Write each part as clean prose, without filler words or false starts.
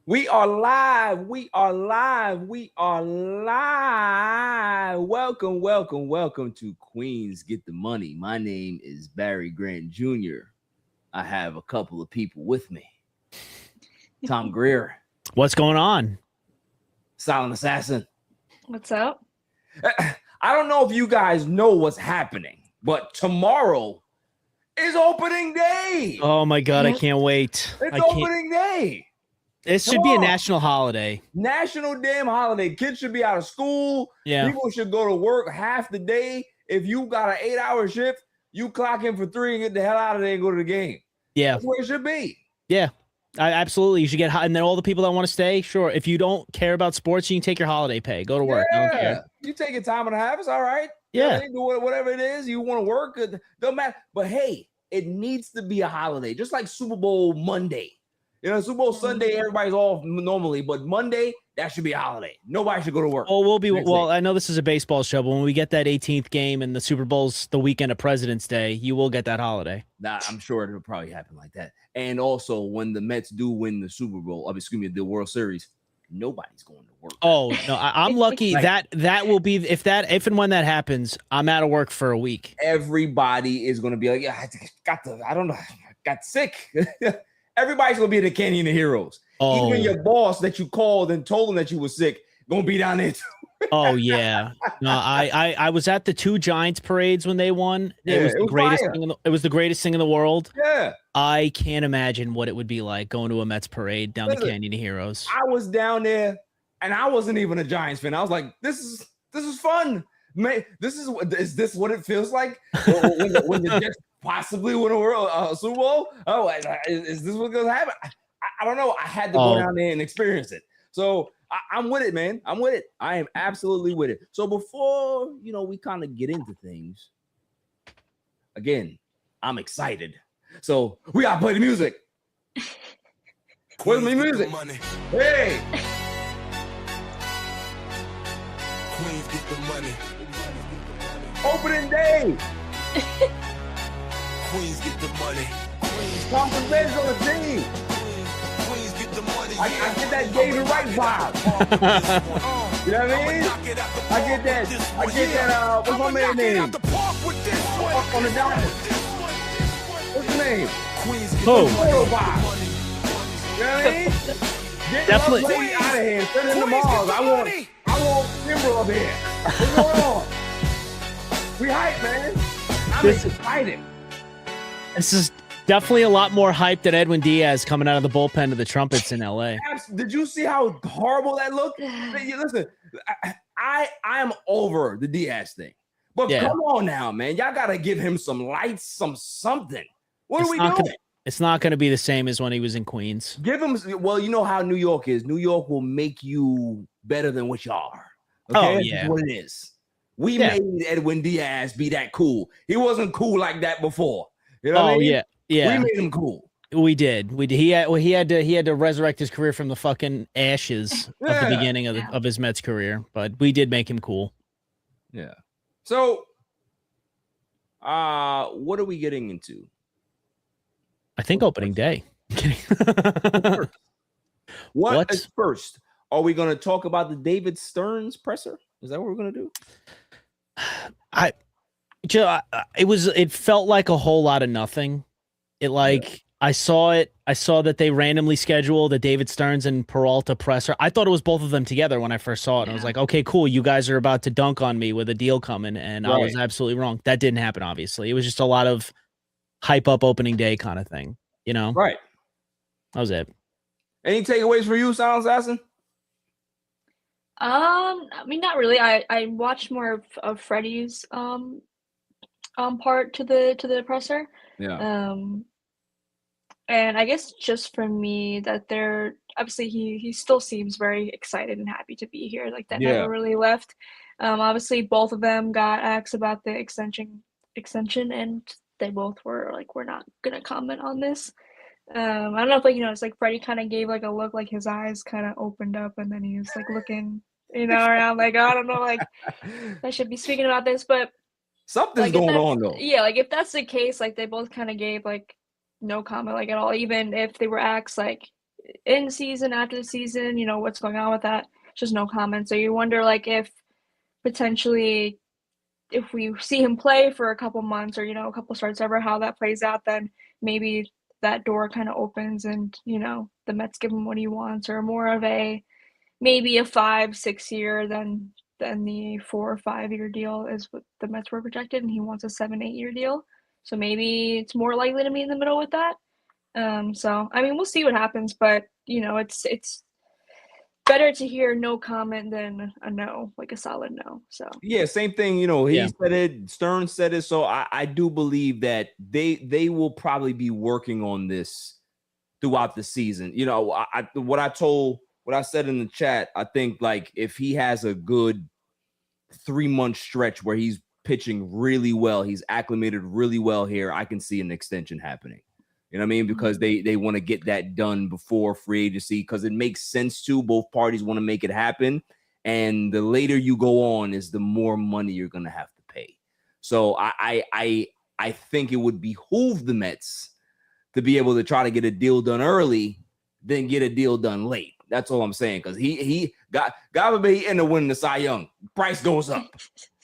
We are live. We are live. We are live. Welcome, welcome, welcome to Queens Get the Money. My name is Barry Grant Jr. I have a couple of people with me. Tom Greer. What's going on? Silent Assassin. What's up? I don't know if you guys know what's happening, but tomorrow is opening day. Oh my God, I can't wait. It's opening day. It should be a national holiday. National damn holiday. Kids should be out of school. Yeah. People should go to work half the day. If you got an 8-hour shift, you clock in for 3 and get the hell out of there and go to the game. Yeah. That's where it should be. Yeah. Absolutely. You should get hot. And then all the people that want to stay, sure. If you don't care about sports, you can take your holiday pay. Go to work. Yeah. I don't care. You take your time and a half. It's all right. Yeah. You know, whatever it is, you want to work. It don't matter. But hey, it needs to be a holiday. Just like Super Bowl Monday. You know, Super Bowl Sunday, everybody's off normally, but Monday, that should be a holiday. Nobody should go to work. Oh, well, I know this is a baseball show, but when we get that 18th game and the Super Bowl's the weekend of President's Day, you will get that holiday. Nah, I'm sure it'll probably happen like that. And also, when the Mets do win the Super Bowl, the World Series, nobody's going to work. Oh, no, I'm lucky Like- that will be, if and when that happens, I'm out of work for a week. Everybody is going to be like, yeah, I got sick. Everybody's going to be in the Canyon of Heroes. Oh. Even your boss that you called and told him that you were sick, going to be down there too. Oh yeah, no, I was at the 2 Giants parades when they won. Yeah, It was the greatest fire. thing. It was the greatest thing in the world. Yeah. I can't imagine what it would be like going to a Mets parade down the Listen, Canyon of Heroes. I was down there and I wasn't even a Giants fan. I was like, this is fun. Man, is this what it feels like when the Jets possibly win a World Super Bowl? Oh, is this what's gonna happen? I don't know. I had to go down there and experience it. So I'm with it, man. I'm with it. I am absolutely with it. So before we kind of get into things, again, I'm excited. So we gotta play the music. Where's my music? Hey. Queens get the money. Opening day. Queens get the money. Carson Benge on the team. Queens get the money. I get that David Wright vibe. You know what I mean? I get that. What's my man's name? Up on the Dodgers. What's his name? Oh, vibe. You know what I mean? Get Definitely. Love Lady out of here. Send him to Mars. I want Kimbrel up here. What's going on? We hype, man. I'm excited. this is definitely a lot more hype than Edwin Diaz coming out of the bullpen of the Trumpets in LA. Did you see how horrible that looked? Listen, I am over the Diaz thing, but come on now, man. Y'all gotta give him some lights, something. What are we doing? It's not going to be the same as when he was in Queens. Give him. Well, you know how New York is. New York will make you better than what you are. Okay? Oh, That's yeah. what it is. We made Edwin Diaz be that cool. He wasn't cool like that before. You know what I mean? Yeah. We made him cool. We did. He had to resurrect his career from the fucking ashes of the beginning of his Mets career, but we did make him cool. Yeah. So, what are we getting into? I think opening day. What is first? Are we going to talk about the David Stearns presser? Is that what we're going to do? It felt like a whole lot of nothing. I saw that they randomly scheduled the David Stearns and Peralta presser. I thought it was both of them together when I first saw it. And I was like, okay, cool. You guys are about to dunk on me with a deal coming. And I was absolutely wrong. That didn't happen, obviously. It was just a lot of hype up opening day kind of thing, Right. That was it. Any takeaways for you, Silent Assassin? I mean, not really. I watched more of Freddie's part to the presser. Yeah. And I guess just for me that they're obviously he still seems very excited and happy to be here. Like that never really left. Obviously both of them got asked about the extension, and they both were like, we're not gonna comment on this. I don't know if it's like Freddie kind of gave like a look, like his eyes kind of opened up, and then he was like looking, around like, I don't know, like I should be speaking about this, but something's going on though. Yeah, like if that's the case, like they both kind of gave like no comment like at all, even if they were asked like in season, after the season, what's going on with that. Just no comment. So you wonder like if potentially if we see him play for a couple months or a couple starts ever, how that plays out, then maybe that door kind of opens and the Mets give him what he wants, or more of maybe a 5-6 year than the 4 or 5 year deal is what the Mets were projected, and he wants a 7-8 year deal. So maybe it's more likely to be in the middle with that. So I mean, we'll see what happens, but it's better to hear no comment than a no, like a solid no. So yeah, same thing. He said it. Stern said it. So I do believe that they will probably be working on this throughout the season. What I said in the chat. I think like if he has a good 3-month stretch where he's pitching really well, he's acclimated really well here, I can see an extension happening. You know what I mean? Because they want to get that done before free agency, because it makes sense to both parties want to make it happen. And the later you go on is the more money you're going to have to pay. So I think it would behoove the Mets to be able to try to get a deal done early than get a deal done late. That's all I'm saying. Because he got to be in the winning the Cy Young. Price goes up.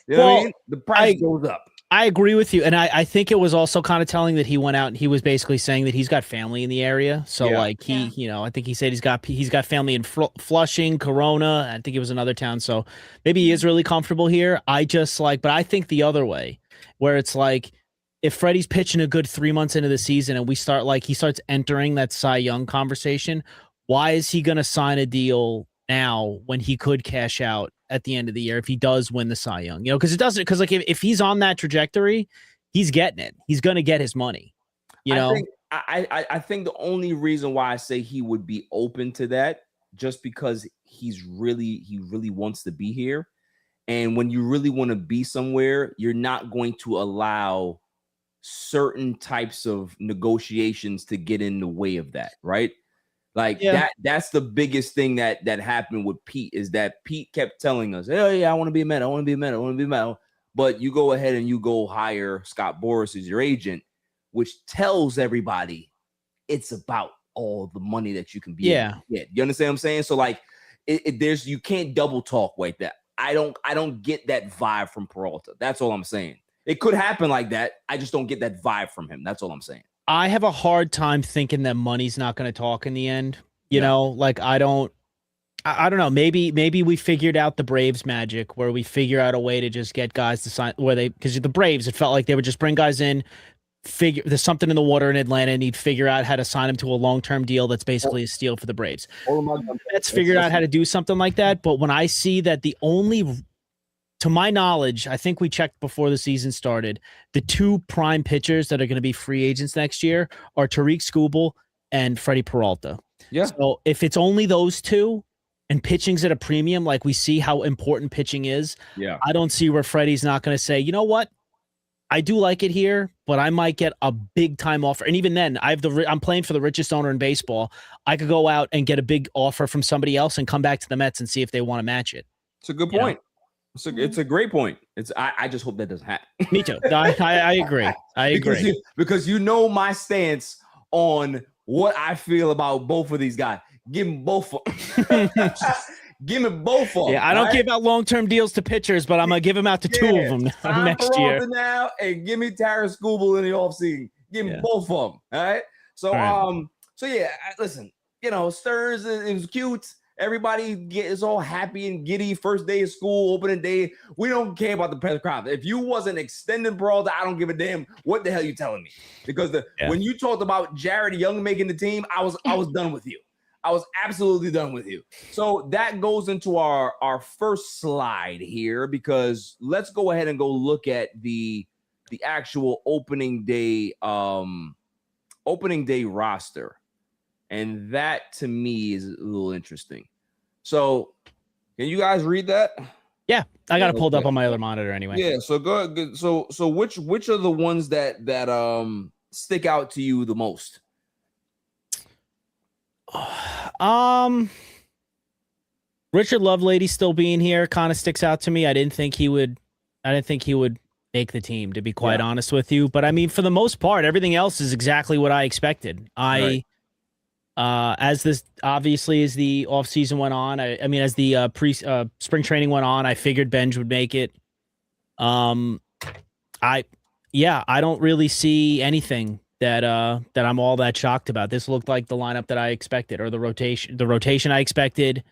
You know what I mean? The price goes up. I agree with you. And I think it was also kind of telling that he went out and he was basically saying that he's got family in the area. So I think he said he's got family in Flushing, Corona. I think it was another town. So maybe he is really comfortable here. But I think the other way, where it's like, if Freddie's pitching a good 3 months into the season and he starts entering that Cy Young conversation, why is he going to sign a deal now when he could cash out at the end of the year if he does win the Cy Young? Because like if he's on that trajectory, he's getting it. He's going to get his money. I think the only reason why I say he would be open to that, just because he really wants to be here. And when you really want to be somewhere, you're not going to allow certain types of negotiations to get in the way of that, right? Like that's the biggest thing that happened with Pete, is that Pete kept telling us, oh yeah, I want to be a Met. I want to be a Met. I want to be a Met. But you go ahead and you go hire Scott Boras as your agent, which tells everybody it's about all the money that you can be able to get. You understand what I'm saying? So like you can't double talk like that. I don't get that vibe from Peralta. That's all I'm saying. It could happen like that. I just don't get that vibe from him. That's all I'm saying. I have a hard time thinking that money's not going to talk in the end. You know, like I don't know. Maybe we figured out the Braves magic, where we figure out a way to just get guys to sign, because the Braves, it felt like they would just bring guys in, there's something in the water in Atlanta, and he'd figure out how to sign them to a long-term deal that's basically a steal for the Braves. Let's figure out how to do something like that. But when I see that to my knowledge, I think we checked before the season started, the 2 prime pitchers that are going to be free agents next year are Tariq Skubal and Freddie Peralta. Yeah. So if it's only those 2 and pitching's at a premium, like we see how important pitching is, I don't see where Freddie's not going to say, you know what? I do like it here, but I might get a big time offer. And even then, I'm playing for the richest owner in baseball. I could go out and get a big offer from somebody else and come back to the Mets and see if they want to match it. It's a good point. It's a great point. I just hope that doesn't happen. Me too. I agree. I agree. Because my stance on what I feel about both of these guys. Give them both. Give me both of them. Yeah, I don't give out long-term deals to pitchers, but I'm gonna give them out to 2 of them next year. Now, and give me Tara Skubal in the offseason. Give me both of them. All right. So listen. Stearns, it was cute. Everybody is all happy and giddy. First day of school, opening day. We don't care about the press conference. If you wasn't extending Peralta, I don't give a damn what the hell you telling me. Because when you talked about Jared Young making the team, I was done with you. I was absolutely done with you. So that goes into our first slide here, because let's go ahead and go look at the actual opening day roster. And that to me is a little interesting. So can you guys read that? Yeah, I got it pulled up on my other monitor anyway. Yeah, so good. So which are the ones that stick out to you the most? Richard Lovelady still being here kind of sticks out to me. I didn't think he would make the team, to be quite honest with you. But I mean, for the most part, everything else is exactly what I expected. As this obviously as the offseason went on, I mean, as the spring training went on, I figured Benge would make it. I don't really see anything that I'm all that shocked about. This looked like the lineup that I expected, or the rotation I expected,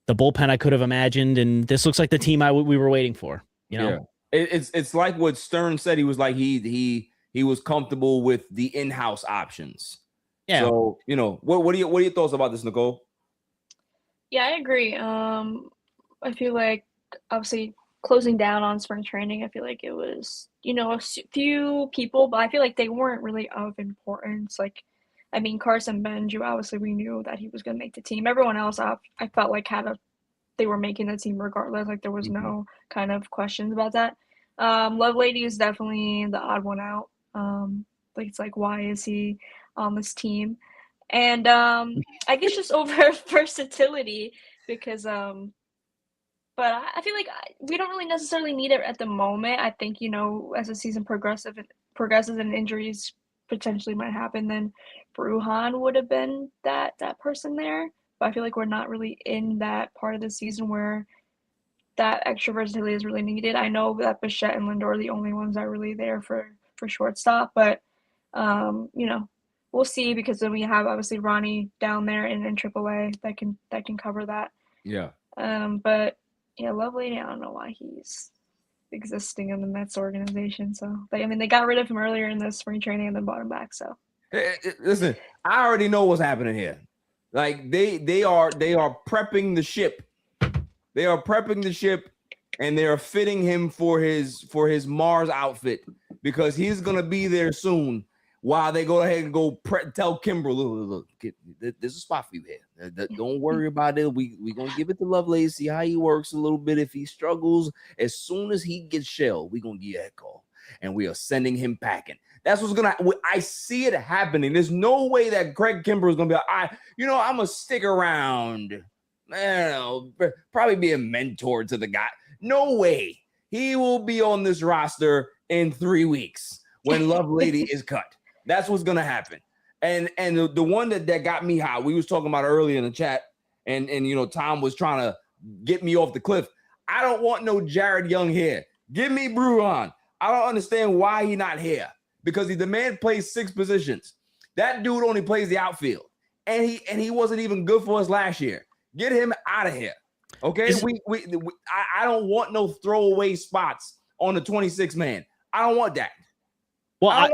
the bullpen I could have imagined, and this looks like the team we were waiting for. You know, it's like what Stern said. He was like he was comfortable with the in-house options. Yeah. So what are your thoughts about this, Nicole? Yeah, I agree. I feel like obviously closing down on spring training, I feel like it was, a few people, but I feel like they weren't really of importance. Like, I mean, Carson Benge, obviously we knew that he was going to make the team. Everyone else, I felt like they were making the team regardless. Like there was no kind of questions about that. Lovelady is definitely the odd one out. Like it's like, why is he on this team? And I guess just over versatility because but I feel like we don't really necessarily need it at the moment. I think, as the season progresses and injuries potentially might happen, then Bruhan would have been that person there. But I feel like we're not really in that part of the season where that extra versatility is really needed. I know that Bichette and Lindor are the only ones that are really there for shortstop, but we'll see, because then we have obviously Ronnie down there in AAA that can cover that. Yeah. But yeah, Lovelady, I don't know why he's existing in the Mets organization. So they got rid of him earlier in the spring training and then brought him back. So listen, I already know what's happening here. Like they are prepping the ship. They are prepping the ship, and they are fitting him for his Mars outfit, because he's gonna be there soon. While they go ahead and tell Kimbrel, look, there's a spot for you here. Don't worry about it. We gonna give it to Lovelady, see how he works a little bit. If he struggles, as soon as he gets shelled, we gonna give you a call, and we are sending him packing. That's what's gonna. I see it happening. There's no way that Craig Kimbrel is gonna be like, I'm gonna stick around. Probably be a mentor to the guy. No way. He will be on this roster in 3 weeks when Lovelady is cut. That's what's gonna happen. And the one that got me hot, we was talking about earlier in the chat, and Tom was trying to get me off the cliff. I don't want no Jared Young here. Give me Bruhan. I don't understand why he not here, because the man plays 6 positions. That dude only plays the outfield, and he wasn't even good for us last year. Get him out of here. Okay, I don't want no throwaway spots on the 26 man. I don't want that. Well,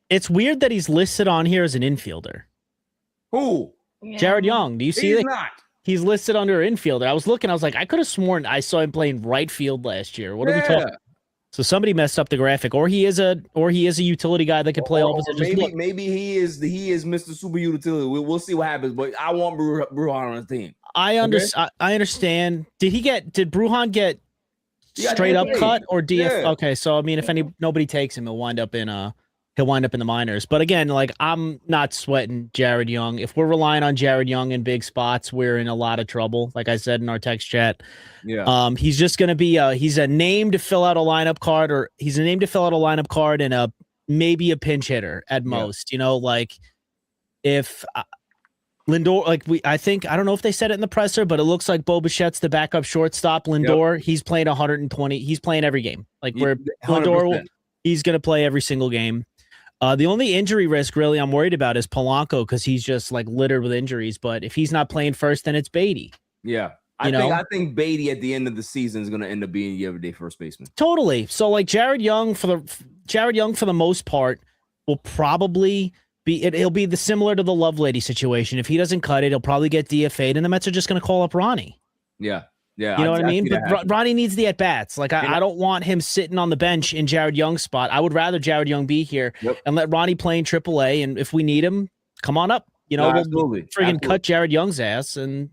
it's weird that he's listed on here as an infielder. Who? Yeah. Jared Young. Do you see that? Not. He's listed under infielder. I was looking. I was like, I could have sworn I saw him playing right field last year. What are we talking? So somebody messed up the graphic, or he is a utility guy that can play all positions. Maybe he is Mr. Super Utility. We'll see what happens. But I want Bruhan on the team. I understand. Did Bruhan get straight up cut or DF? Yeah. Okay, so I mean, if nobody takes him, he'll wind up in the minors. But again, like, I'm not sweating Jared Young. If we're relying on Jared Young in big spots, we're in a lot of trouble. Like I said in our text chat, he's just going to be he's a name to fill out a lineup card, or he's a name to fill out a lineup card and maybe a pinch hitter at most. Like if Lindor, I don't know if they said it in the presser, but it looks like Bo Bichette's the backup shortstop. Lindor, he's playing 120. He's playing every game. Like where 100%. Lindor, he's going to play every single game. The only injury risk really I'm worried about is Polanco, because he's just like littered with injuries. But if he's not playing first, then it's Beatty. Yeah. I think Beatty at the end of the season is going to end up being the everyday first baseman. Totally. So like Jared Young for the most part will probably be he'll be similar to the Lovelady situation. If he doesn't cut it, he'll probably get DFA'd, and the Mets are just going to call up Ronnie. Yeah. Yeah, you know what I mean? But Ronnie needs the at-bats. Like, I don't want him sitting on the bench in Jared Young's spot. I would rather Jared Young be here and let Ronnie play in AAA. And if we need him, come on up. We'll friggin' cut Jared Young's ass. And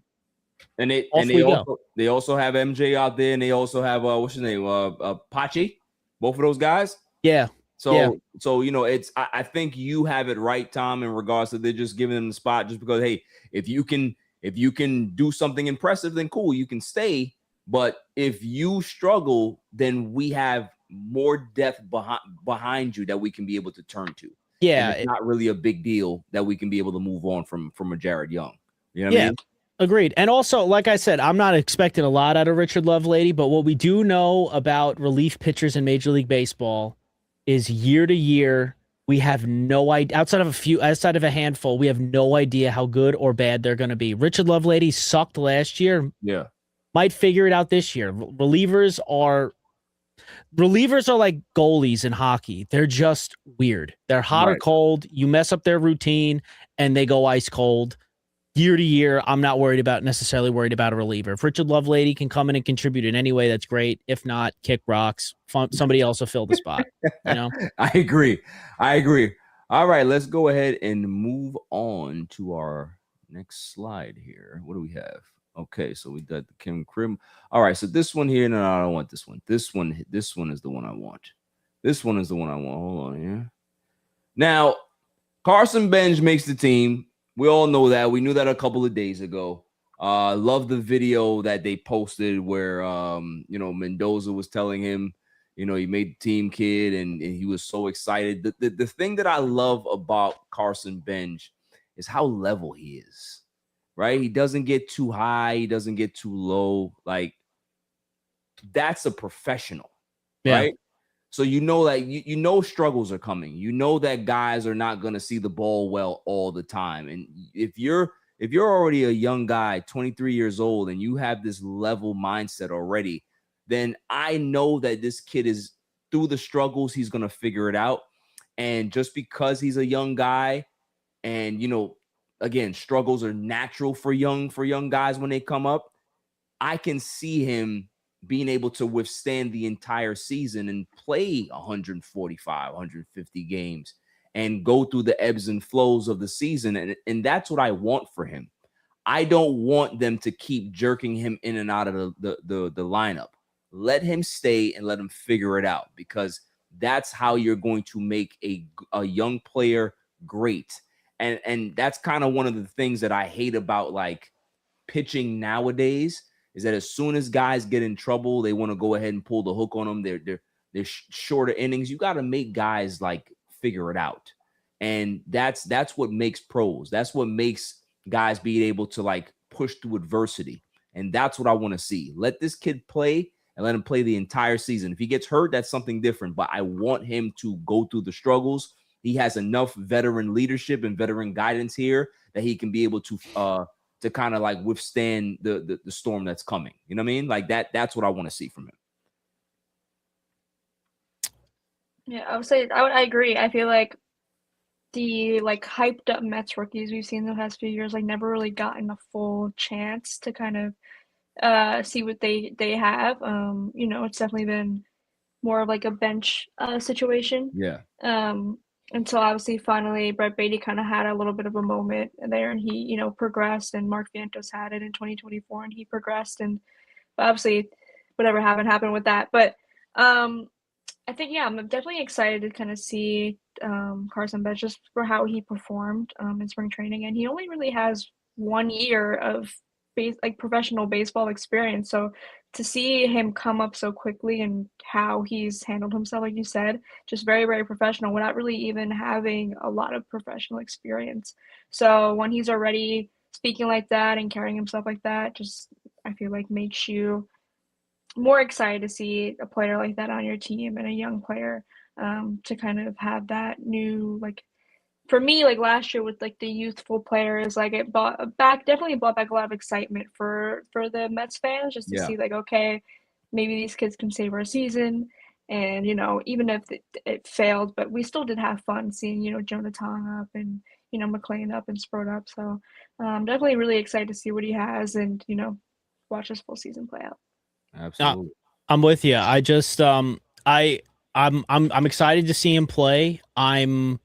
they also have MJ out there, and they also have, what's his name? Pache. Both of those guys. Yeah. So it's, I think you have it right, Tom, in regards to they're just giving them the spot just because, hey, if you can do something impressive, then cool, you can stay. But if you struggle, then we have more depth behind you that we can be able to turn to. Yeah, it's not really a big deal that we can be able to move on from a Jared Young. You know what I yeah, mean? agreed. And also, like I said, I'm not expecting a lot out of Richard Lovelady, but what we do know about relief pitchers in Major League Baseball is year to year, we have no idea. Outside of a handful, we have no idea how good or bad they're going to be. Richard Lovelady sucked last year. Yeah. Might figure it out this year. Relievers are like goalies in hockey. They're just weird. They're hot or Right. cold. You mess up their routine and they go ice cold. Year to year, I'm not necessarily worried about a reliever. If Richard Lovelady can come in and contribute in any way, that's great. If not, kick rocks. Somebody else will fill the spot. You know? I agree. All right, let's go ahead and move on to our next slide here. What do we have? Okay, so we got the Kim Krim. All right, so this one here. No, I don't want this one. This one is the one I want. Hold on here. Now, Carson Benge makes the team. We all know that. We knew that a couple of days ago. Love the video that they posted where Mendoza was telling him, he made the team, kid, and he was so excited. The thing that I love about Carson Benge is how level he is. Right? He doesn't get too high, he doesn't get too low. Like, that's a professional, right? So struggles are coming. You know that guys are not going to see the ball well all the time. And if you're already a young guy, 23 years old, and you have this level mindset already, then I know that this kid is through the struggles, he's going to figure it out. And just because he's a young guy and, again, struggles are natural for young guys when they come up, I can see him being able to withstand the entire season and play 145, 150 games and go through the ebbs and flows of the season. And that's what I want for him. I don't want them to keep jerking him in and out of the lineup. Let him stay and let him figure it out, because that's how you're going to make a young player great. And that's kind of one of the things that I hate about like pitching nowadays, is that as soon as guys get in trouble, they want to go ahead and pull the hook on them. They're shorter innings. You got to make guys like figure it out. And that's what makes pros. That's what makes guys be able to like push through adversity. And that's what I want to see. Let this kid play and let him play the entire season. If he gets hurt, that's something different. But I want him to go through the struggles. He has enough veteran leadership and veteran guidance here that he can be able to kind of like withstand the storm that's coming. You know what I mean? Like that's what I want to see from him. Yeah, I would say I agree. I feel like the like hyped up Mets rookies we've seen the past few years like never really gotten a full chance to kind of see what they have. It's definitely been more of like a bench situation. Yeah. Until obviously finally Brett Beatty kind of had a little bit of a moment there, and he, progressed, and Mark Vientos had it in 2024 and he progressed, and obviously whatever happened with that. But I think, yeah, I'm definitely excited to kind of see Carson Benge just for how he performed in spring training. And he only really has 1 year of professional baseball experience. So to see him come up so quickly and how he's handled himself, like you said, just very, very professional without really even having a lot of professional experience. So when he's already speaking like that and carrying himself like that, just I feel like makes you more excited to see a player like that on your team, and a young player to kind of have that new, like, for me, like last year with like the youthful players, like definitely brought back a lot of excitement for the Mets fans, just to see like, okay, maybe these kids can save our season. And, even if it failed, but we still did have fun seeing, Jonah Tong up and, McLean up and Sprott up. So definitely really excited to see what he has and, watch his full season play out. Absolutely. I'm with you. I just I'm excited to see him play. I'm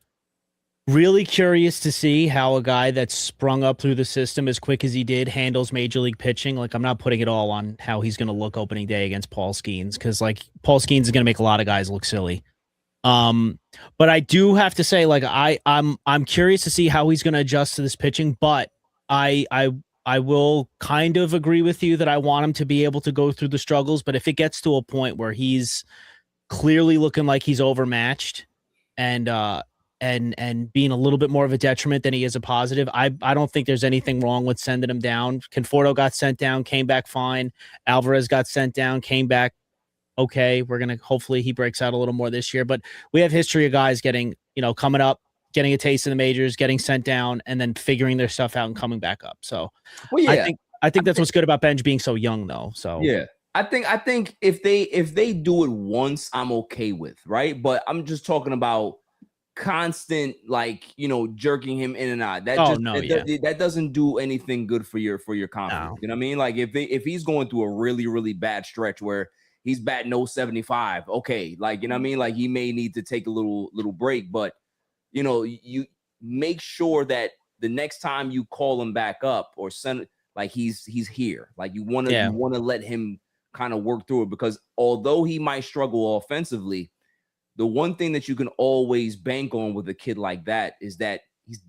really curious to see how a guy that's sprung up through the system as quick as he did handles major league pitching. Like, I'm not putting it all on how he's going to look opening day against Paul Skeens, because like Paul Skeens is going to make a lot of guys look silly. But I do have to say, like, I'm curious to see how he's going to adjust to this pitching. But I will kind of agree with you that I want him to be able to go through the struggles. But if it gets to a point where he's clearly looking like he's overmatched and and being a little bit more of a detriment than he is a positive. I don't think there's anything wrong with sending him down. Conforto got sent down, came back fine. Alvarez got sent down, came back okay. We're going to hopefully he breaks out a little more this year, but we have history of guys getting, coming up, getting a taste in the majors, getting sent down, and then figuring their stuff out and coming back up. So well, yeah. I think that's what's good about Benge being so young, though. So yeah, I think if they do it once, I'm okay with, right? But I'm just talking about constant, jerking him in and out. That doesn't do anything good for your confidence. No. You know what I mean? Like if he's going through a really, really bad stretch where he's batting 0.75, okay, like, you know what I mean? Like he may need to take a little break, but you make sure that the next time you call him back up or send, like he's here. Like you want to let him kind of work through it, because although he might struggle offensively, the one thing that you can always bank on with a kid like that is that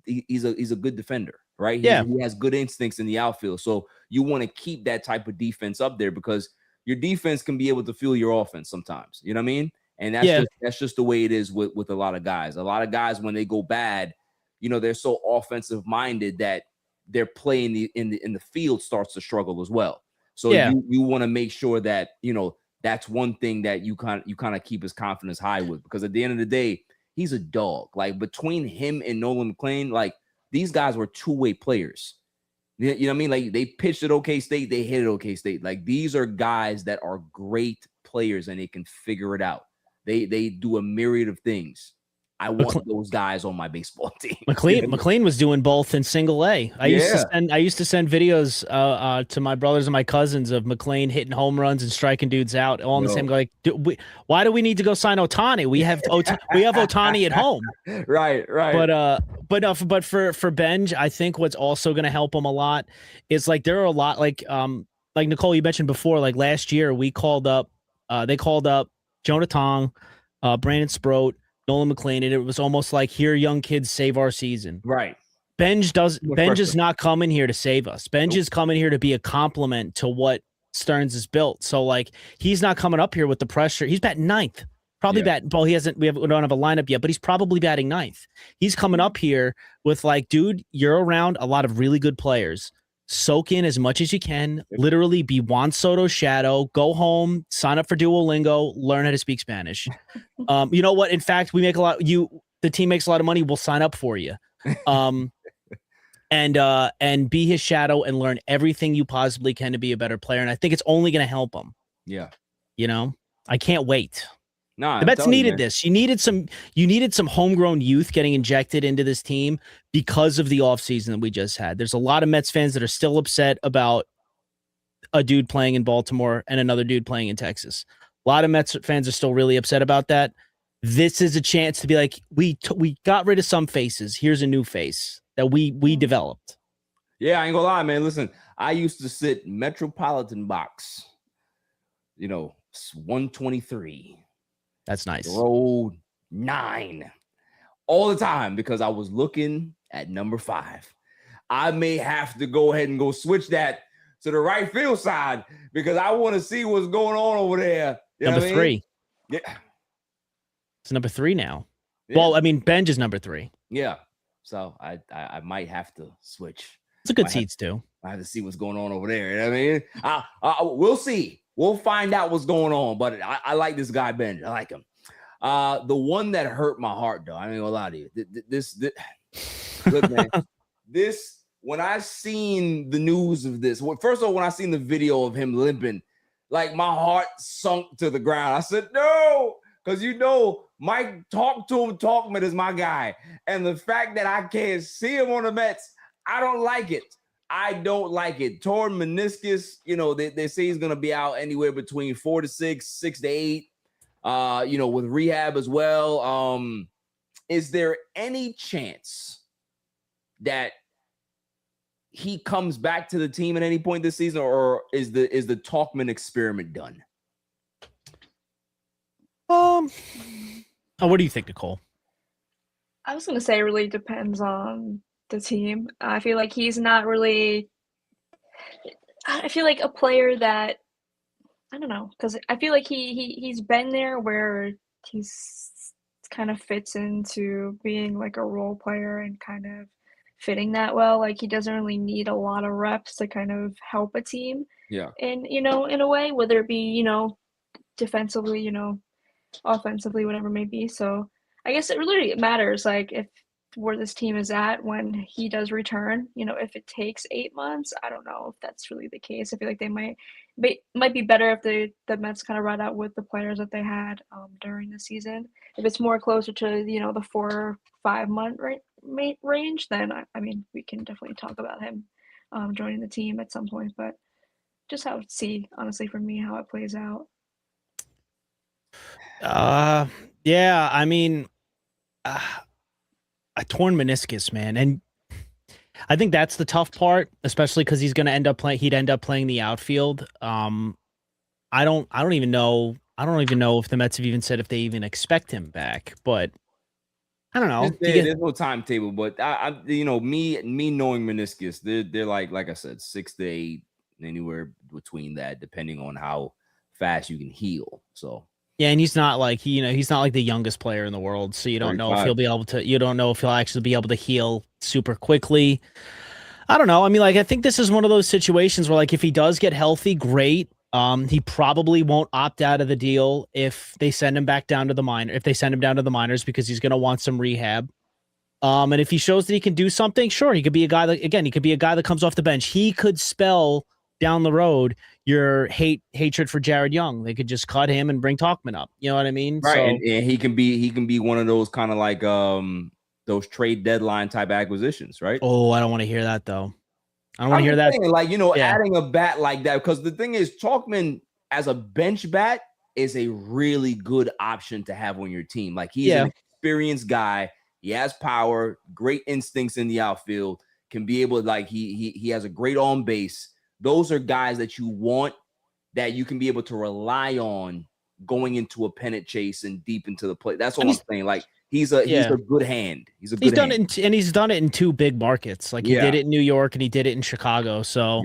he's a good defender, right? He has good instincts in the outfield. So you want to keep that type of defense up there, because your defense can be able to fuel your offense sometimes. You know what I mean? And that's just the way it is with a lot of guys. A lot of guys, when they go bad, they're so offensive minded that their play in the field starts to struggle as well. So you want to make sure that, that's one thing that you kind of keep his confidence high with, because at the end of the day, he's a dog. Like between him and Nolan McLean, like these guys were two-way players. You know what I mean? Like they pitched at OK State, they hit at OK State. Like these are guys that are great players and they can figure it out. They do a myriad of things. I want those guys on my baseball team. McLean was doing both in single A. I used to send videos to my brothers and my cousins of McLean hitting home runs and striking dudes out all in the same. Like, why do we need to go sign Ohtani? We have Ohtani at home. Right. But for Benge, I think what's also going to help him a lot is like there are a lot like Nicole, you mentioned before, like last year they called up Jonah Tong, Brandon Sproat, Nolan McLean, and it was almost like, here, young kids, save our season. Right. Benge is not coming here to save us. Benge is coming here to be a compliment to what Stearns has built. So like he's not coming up here with the pressure. He's batting ninth. Probably batting. Well, we don't have a lineup yet, but he's probably batting ninth. He's coming up here with like, dude, you're around a lot of really good players. Soak in as much as you can. Literally be Juan Soto's shadow. Go home, sign up for Duolingo, learn how to speak Spanish. You know what? In fact, we make a lot. The team makes a lot of money. We'll sign up for you. And be his shadow and learn everything you possibly can to be a better player. And I think it's only going to help him. Yeah. I can't wait. No, the Mets needed this. You needed some homegrown youth getting injected into this team because of the offseason that we just had. There's a lot of Mets fans that are still upset about a dude playing in Baltimore and another dude playing in Texas. A lot of Mets fans are still really upset about that. This is a chance to be like, we got rid of some faces. Here's a new face that we developed. Yeah, I ain't gonna lie, man. Listen, I used to sit Metropolitan box, 123. That's nice. Road 9 all the time, because I was looking at number 5. I may have to go ahead and go switch that to the right field side, because I want to see what's going on over there. Number 3. Yeah. It's number 3 now. Yeah. Well, I mean, Benge is number 3. Yeah. So I might have to switch. It's a good seats too. I have to see what's going on over there. You know what I mean? We'll see. We'll find out what's going on. But I like this guy, Benge. I like him. The one that hurt my heart, though, I ain't gonna lie to you. This look, man. When I seen the news of this, first of all, when I seen the video of him limping, like my heart sunk to the ground. I said, no, because Mike Tauchman is my guy. And the fact that I can't see him on the Mets, I don't like it. I don't like it. Torn meniscus, they say he's going to be out anywhere between 4 to 6, 6 to 8, with rehab as well. Is there any chance that he comes back to the team at any point this season, or is the Tauchman experiment done? What do you think, Nicole? I was going to say it really depends on the team. I feel like he's not really – I feel like a player that – I don't know, because I feel like he's been there where he's kind of fits into being like a role player and kind of fitting that well. Like he doesn't really need a lot of reps to kind of help a team. Yeah. And in a way, whether it be, defensively, offensively, whatever it may be. So I guess it really matters, like if where this team is at when he does return. If it takes 8 months, I don't know if that's really the case. I feel like they might be better if the Mets kind of ride out with the players that they had during the season. If it's more closer to the 4 or 5 month range, then I mean we can definitely talk about him joining the team at some point. But just have to see, honestly, for me, how it plays out. Yeah, I mean, a torn meniscus, man, and I think that's the tough part, especially because he'd end up playing the outfield. I don't even know if the Mets have even said if they even expect him back, but I don't know. There's no timetable, but I me knowing meniscus, they're like I said, 6 to 8, anywhere between that, depending on how fast you can heal. So yeah, and he's not like he's not like the youngest player in the world, so you don't know if he'll be able to. You don't know if he'll actually be able to heal super quickly. I don't know. I mean, like I think this is one of those situations where, like, if he does get healthy, great. He probably won't opt out of the deal if they send him back down to the minor. If they send him down to the minors, because he's going to want some rehab. And if he shows that he can do something, sure, he could be a guy that comes off the bench. He could spell down the road your hatred for Jared Young. They could just cut him and bring Tauchman up. You know what I mean? Right. So, and he can be one of those kind of like those trade deadline type acquisitions, right? Oh, I don't want to hear that though. I don't want to hear that. Adding a bat like that, because the thing is, Tauchman as a bench bat is a really good option to have on your team. Like he's an experienced guy. He has power, great instincts in the outfield, can be able to, like, he has a great on base. Those are guys that you want, that you can be able to rely on going into a pennant chase and deep into the play. That's what I'm saying. Like he's a good hand. He's done it, and he's done it in 2 big markets. Like he did it in New York and he did it in Chicago. So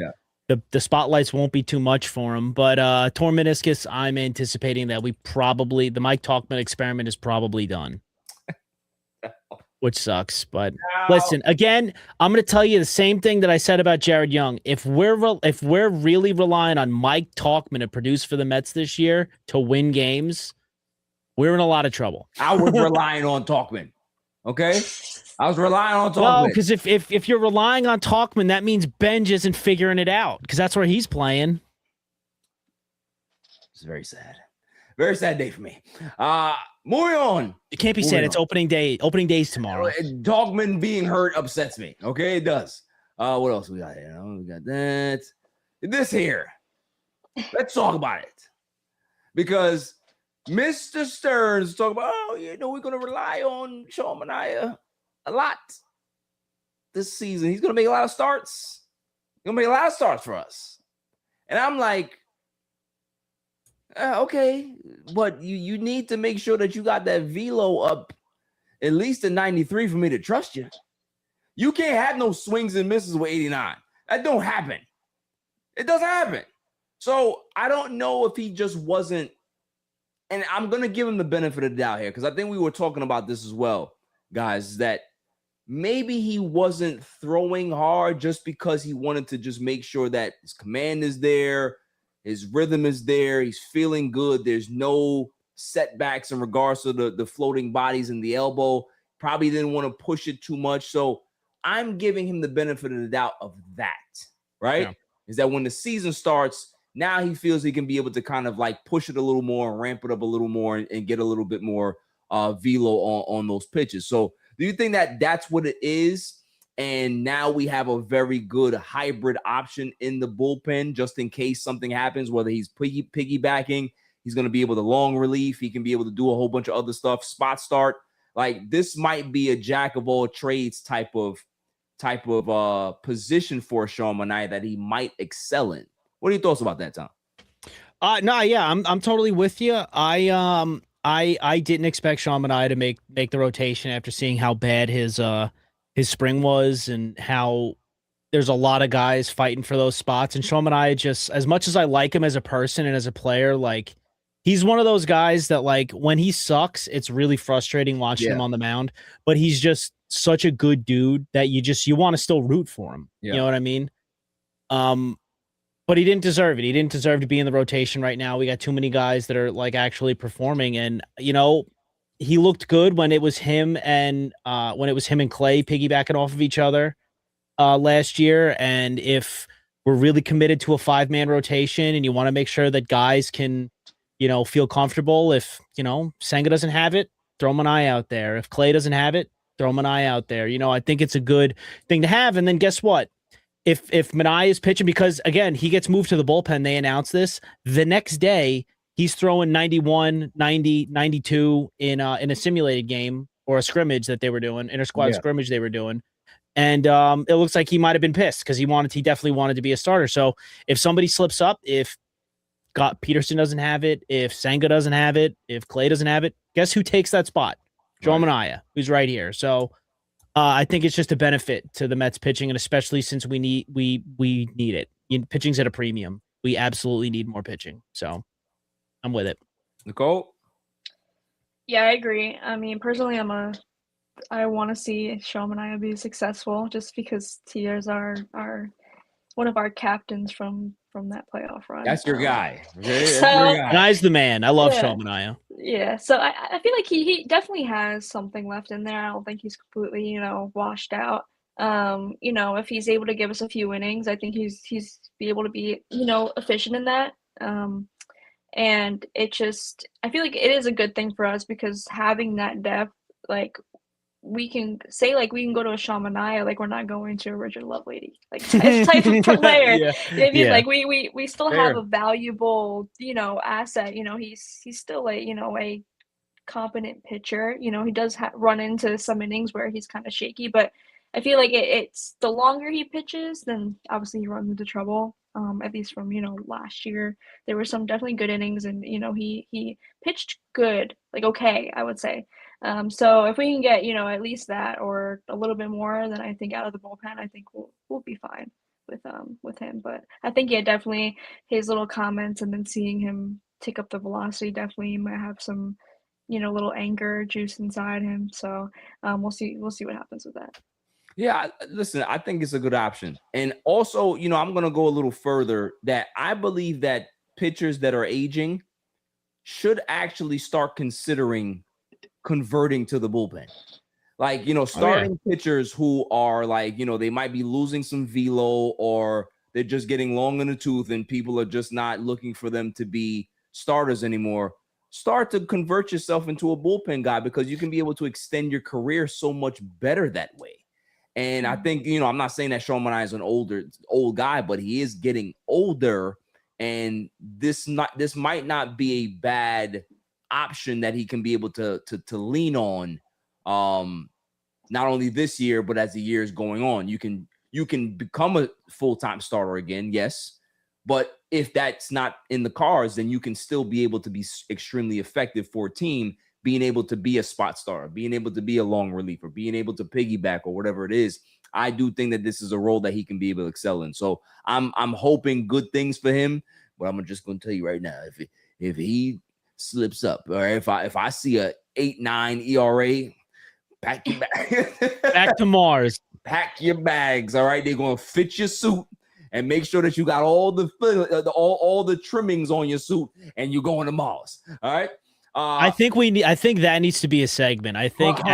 the spotlights won't be too much for him. But torn meniscus, I'm anticipating that the Mike Tauchman experiment is probably done. Which sucks, but listen, again, I'm going to tell you the same thing that I said about Jared Young. If we're really relying on Mike Tauchman to produce for the Mets this year to win games, we're in a lot of trouble. I was relying on Tauchman. Okay, I was relying on Tauchman. No, because if you're relying on Tauchman, that means Benge isn't figuring it out, because that's where he's playing. It's very sad. Very sad day for me. Moving on. It can't be sad. It's opening day. Opening day's tomorrow. Dogman being hurt upsets me. Okay, it does. What else we got here? We got that. This here. Let's talk about it. Because Mr. Stearns talk about, we're going to rely on Sean Manaea a lot this season. He's going to make a lot of starts. He's going to make a lot of starts for us. And I'm like, okay, but you need to make sure that you got that velo up at least to 93 for me to trust you. You can't have no swings and misses with 89. That don't happen. It doesn't happen. So I don't know if he just wasn't, and I'm going to give him the benefit of the doubt here, because I think we were talking about this as well, guys, that maybe he wasn't throwing hard just because he wanted to just make sure that his command is there, his rhythm is there, he's feeling good, there's no setbacks in regards to the floating bodies in the elbow. Probably didn't want to push it too much. So I'm giving him the benefit of the doubt of that, right? Yeah. Is that when the season starts, now he feels he can be able to kind of like push it a little more, ramp it up a little more, and get a little bit more velo on those pitches. So do you think that that's what it is? And now we have a very good hybrid option in the bullpen, just in case something happens, whether he's piggybacking, he's going to be able to long relief. He can be able to do a whole bunch of other stuff, spot start. Like this might be a jack of all trades type of position for Sean Manaea that he might excel in. What are your thoughts about that, Tom? No, yeah, I'm totally with you. I didn't expect Sean Manaea to make the rotation after seeing how bad his spring was and how there's a lot of guys fighting for those spots. And Sean Manaea, just as much as I like him as a person and as a player, like He's one of those guys that, like, when he sucks, it's really frustrating watching him on the mound, but he's just such a good dude that you want to still root for him. You know what I mean? But he didn't deserve it. He didn't deserve to be in the rotation right now. We got too many guys that are like actually performing, and he looked good when it was him and Clay piggybacking off of each other last year. And if we're really committed to a 5-man rotation and you want to make sure that guys can, feel comfortable, if, Senga doesn't have it, throw Manaea out there. If Clay doesn't have it, throw Manaea out there. I think it's a good thing to have. And then guess what? If Manaea is pitching, because again, he gets moved to the bullpen, they announced this, the next day he's throwing 91, 90, 92 in a simulated game or a scrimmage that they were doing, inter-squad scrimmage they were doing. And it looks like he might have been pissed because he definitely wanted to be a starter. So if somebody slips up, if Peterson doesn't have it, if Senga doesn't have it, if Clay doesn't have it, guess who takes that spot? Joe Manaea, who's right here. So I think it's just a benefit to the Mets pitching, and especially since we need it. Pitching's at a premium. We absolutely need more pitching. So I'm with it. Nicole? Yeah, I agree. I mean, personally, I want to see Shohei Manaea be successful, just because Tia's our one of our captains from that playoff run. That's your guy. Guy's the man. I love Shohei Manaea. Yeah, so I feel like he definitely has something left in there. I don't think he's completely, washed out. If he's able to give us a few innings, I think he's be able to be, efficient in that. And I feel like it is a good thing for us, because having that depth, like, we can say, like, we can go to a Shohei Manaea, like, we're not going to a Richard Lovelady, like, type of player. Like, we still have a valuable, asset. He's still a competent pitcher. He does run into some innings where he's kind of shaky, but I feel like it's the longer he pitches, then obviously he runs into trouble. At least from last year, there were some definitely good innings, and he pitched good, like, okay, I would say. So if we can get at least that or a little bit more, then I think out of the bullpen, I think we'll be fine with him. But I think definitely his little comments and then seeing him tick up the velocity definitely might have some little anger juice inside him. So we'll see what happens with that. Yeah, listen, I think it's a good option. And also, I'm going to go a little further, that I believe that pitchers that are aging should actually start considering converting to the bullpen. Like, starting pitchers who are like, they might be losing some velo, or they're just getting long in the tooth and people are just not looking for them to be starters anymore. Start to convert yourself into a bullpen guy, because you can be able to extend your career so much better that way. And I think, I'm not saying that Shohei Manaea is an old guy, but he is getting older, and this might not be a bad option that he can be able to lean on, not only this year, but as the year is going on. You can become a full-time starter again, yes, but if that's not in the cards, then you can still be able to be extremely effective for a team, being able to be a spot starter, being able to be a long reliever, being able to piggyback or whatever it is. I do think that this is a role that he can be able to excel in. So I'm hoping good things for him, but I'm just going to tell you right now, if he slips up, or if I see a 8.9 ERA, pack your bag. Back to Mars. Pack your bags. All right, they're going to fit your suit and make sure that you got all the trimmings on your suit, and you're going to Mars. All right. I think that needs to be a segment. I think 100%.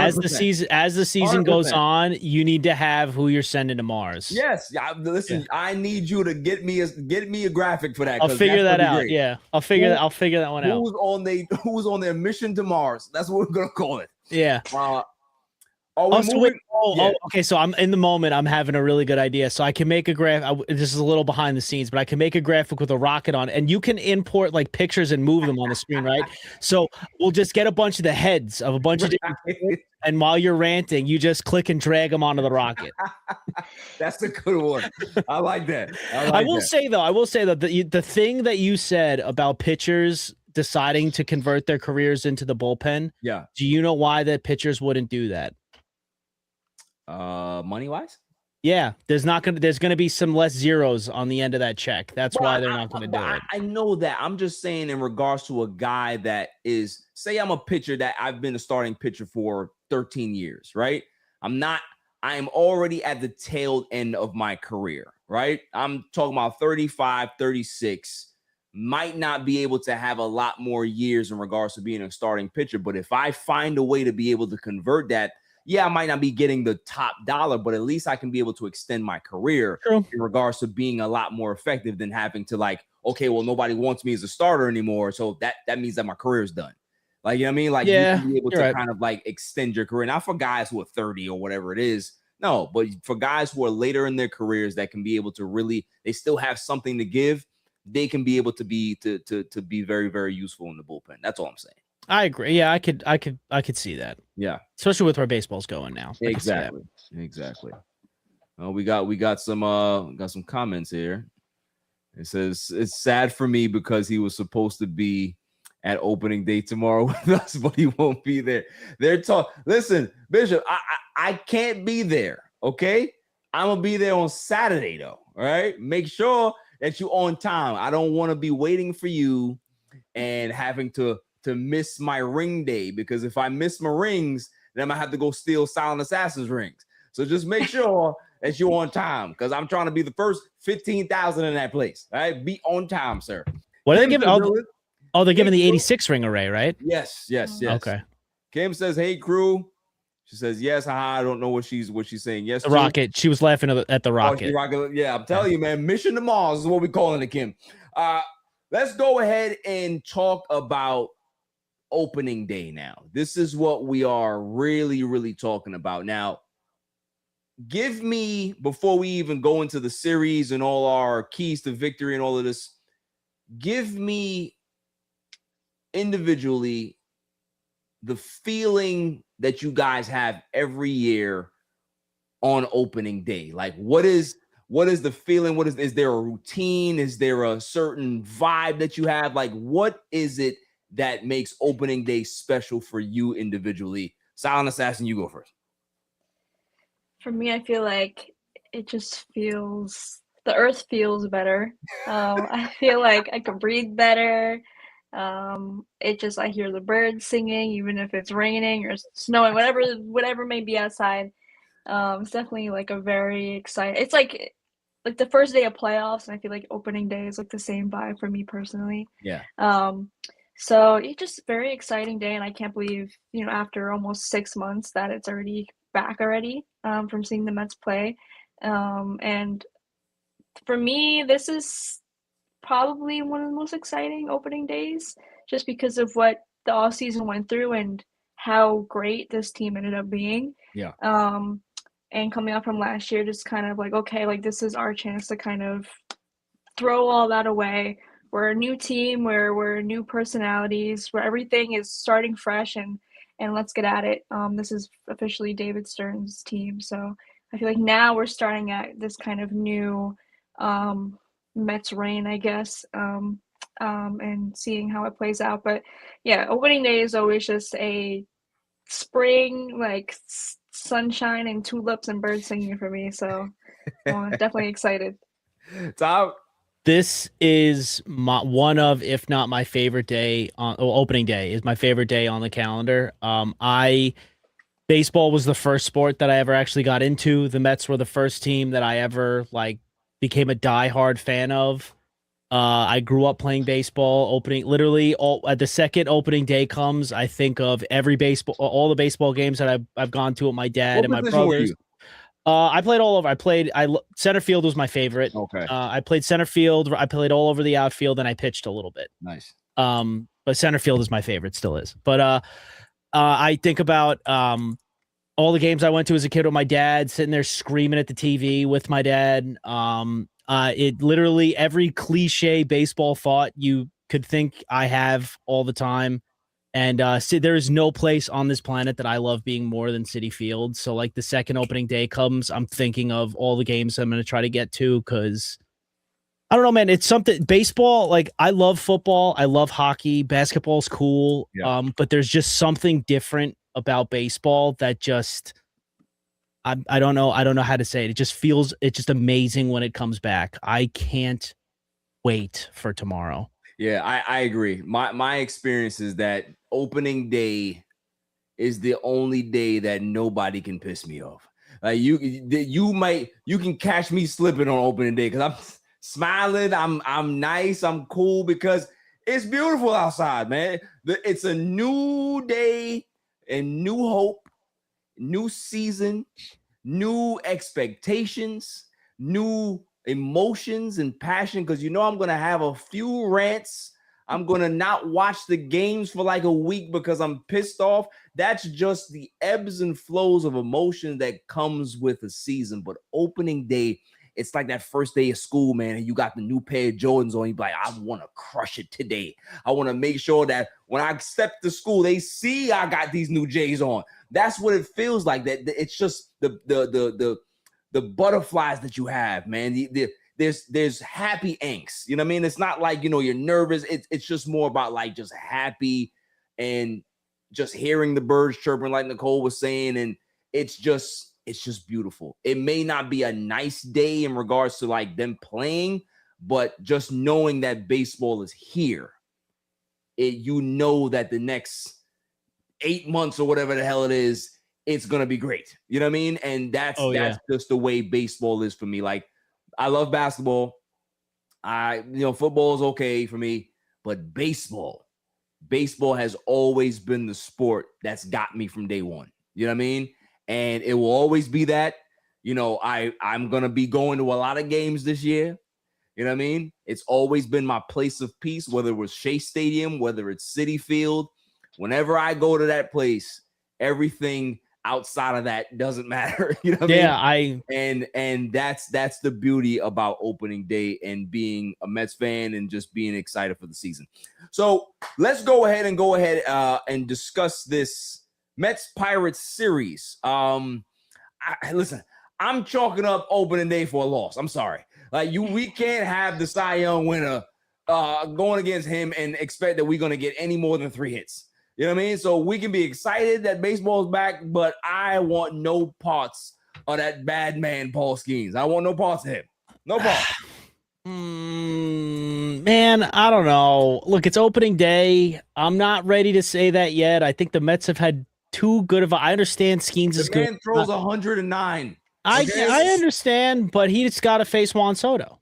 as the season 100%. Goes on, you need to have who you're sending to Mars. Yes. Listen, yeah. I need you to get me a graphic for that. I'll figure that out. Great. Yeah. I'll figure that one out. Who's on their mission to Mars? That's what we're gonna call it. Yeah. Okay. So I'm in the moment. I'm having a really good idea. So I can make a graphic. This is a little behind the scenes, but I can make a graphic with a rocket on, and you can import like pictures and move them on the screen, right? So we'll just get a bunch of the heads of a bunch of different people, and while you're ranting, you just click and drag them onto the rocket. That's a good one. I like that. I will say that the thing that you said about pitchers deciding to convert their careers into the bullpen. Yeah. Do you know why that pitchers wouldn't do that? Money wise? Yeah, there's gonna be some less zeros on the end of that check. That's why they're not gonna do it. I know that. I'm just saying in regards to a guy that is, say I'm a pitcher that I've been a starting pitcher for 13 years, right? I am already at the tail end of my career, right? I'm talking about 35, 36. Might not be able to have a lot more years in regards to being a starting pitcher, but if I find a way to be able to convert that, yeah, I might not be getting the top dollar, but at least I can be able to extend my career True. in regards to being a lot more effective than having to like, okay, well, nobody wants me as a starter anymore. So that means that my career is done. Like, you know what I mean? Like, Yeah, you can be able to right. kind of like extend your career. Not for guys who are 30 or whatever it is. No, but for guys who are later in their careers that can be able to really, they still have something to give. They can be able to be very, very useful in the bullpen. That's all I'm saying. I agree. Yeah, I could see that. Yeah, especially with where baseball's going now. exactly. We got some comments here. It says it's sad for me because he was supposed to be at opening day tomorrow with us, but he won't be there. Listen, Bishop, I can't be there. Okay, I'm gonna be there on Saturday though. All right, make sure that you're on time. I don't want to be waiting for you and having to miss my ring day, because if I miss my rings, then I'm gonna have to go steal Silent Assassin's rings. So just make sure that you're on time, because I'm trying to be the first 15,000 in that place. All right, be on time, sir. What are they giving? They're giving the 86 ring array, right? Yes. Okay. Kim says, "Hey crew." She says, "Yes." I don't know what she's saying. Yes. The rocket. She was laughing at the rocket. Yeah, I'm telling you, man. Mission to Mars is what we're calling it, Kim. Let's go ahead and talk about opening day now. This is what we are really, really talking about now. Give me, before we even go into the series and all our keys to victory and all of this, give me individually the feeling that you guys have every year on opening day. Like, what is the feeling? Is there a routine? Is there a certain vibe that you have? Like, what is it that makes opening day special for you individually? Silent Assassin, you go first. For me, I feel like it just feels, the earth feels better. I feel like I can breathe better. I hear the birds singing, even if it's raining or snowing, whatever may be outside. It's definitely like a very exciting, it's like the first day of playoffs, and I feel like opening day is like the same vibe for me personally. Yeah. So it's just a very exciting day, and I can't believe, after almost 6 months that it's already back already, from seeing the Mets play. And for me, this is probably one of the most exciting opening days, just because of what the offseason went through and how great this team ended up being. Yeah. And coming up from last year, just kind of like, okay, like this is our chance to kind of throw all that away. We're a new team, we're new personalities, where everything is starting fresh, and let's get at it. This is officially David Stern's team, so I feel like now we're starting at this kind of new Mets reign, I guess, and seeing how it plays out. But yeah, opening day is always just a spring, like sunshine and tulips and birds singing for me. So definitely excited. Tom? This is one of, if not my favorite day opening day is my favorite day on the calendar. Baseball was the first sport that I ever actually got into. The Mets were the first team that I ever became a diehard fan of. I grew up playing baseball. At the second opening day comes, I think of all the baseball games that I've gone to with my dad and my brothers. I played all over. Center field was my favorite. Okay. I played center field. I played all over the outfield, and I pitched a little bit. Nice. But center field is my favorite, still is. But I think about all the games I went to as a kid with my dad, sitting there screaming at the TV with my dad. It literally every cliche baseball thought you could think I have all the time. And there is no place on this planet that I love being more than Citi Field. So the second opening day comes, I'm thinking of all the games I'm going to try to get to, because I don't know, man. It's something. Baseball, I love football. I love hockey. Basketball's cool. Yeah. But there's just something different about baseball that just I don't know. I don't know how to say it. It's just amazing when it comes back. I can't wait for tomorrow. Yeah, I agree. My experience is that opening day is the only day that nobody can piss me off. Like you can catch me slipping on opening day because I'm smiling, I'm nice, I'm cool because it's beautiful outside, man. It's a new day and new hope, new season, new expectations, new emotions and passion. Because I'm gonna have a few rants. I'm gonna not watch the games for like a week because I'm pissed off. That's just the ebbs and flows of emotion that comes with a season. But opening day, it's like that first day of school, man, and you got the new pair of Jordans on. You be like, I want to crush it today. I want to make sure that when I step to school, they see I got these new J's on. That's what it feels like. That it's just the butterflies that you have, man. There's happy angst. You know what I mean? It's not like you're nervous. It's just more about like just happy and just hearing the birds chirping, like Nicole was saying, and it's just beautiful. It may not be a nice day in regards to like them playing, but just knowing that baseball is here, that the next 8 months or whatever the hell it is, it's gonna be great. You know what I mean? And that's just the way baseball is for me. Like, I love basketball. Football is okay for me, but baseball has always been the sport that's got me from day one. You know what I mean? And it will always be that. I'm gonna be going to a lot of games this year. You know what I mean? It's always been my place of peace, whether it was Shea Stadium, whether it's Citi Field. Whenever I go to that place, everything outside of that doesn't matter. You know what I mean? And that's the beauty about opening day and being a Mets fan and just being excited for the season. So let's go ahead and discuss this Mets Pirates series. Listen, I'm chalking up opening day for a loss. I'm sorry. We can't have the Cy Young winner going against him and expect that we're going to get any more than 3 hits. You know what I mean? So we can be excited that baseball's back, but I want no parts of that bad man, Paul Skeens. I want no parts of him. No parts. Man, I don't know. Look, it's opening day. I'm not ready to say that yet. I think the Mets have had too good of I understand Skeens is good. The man throws 109. I understand, but he's got to face Juan Soto.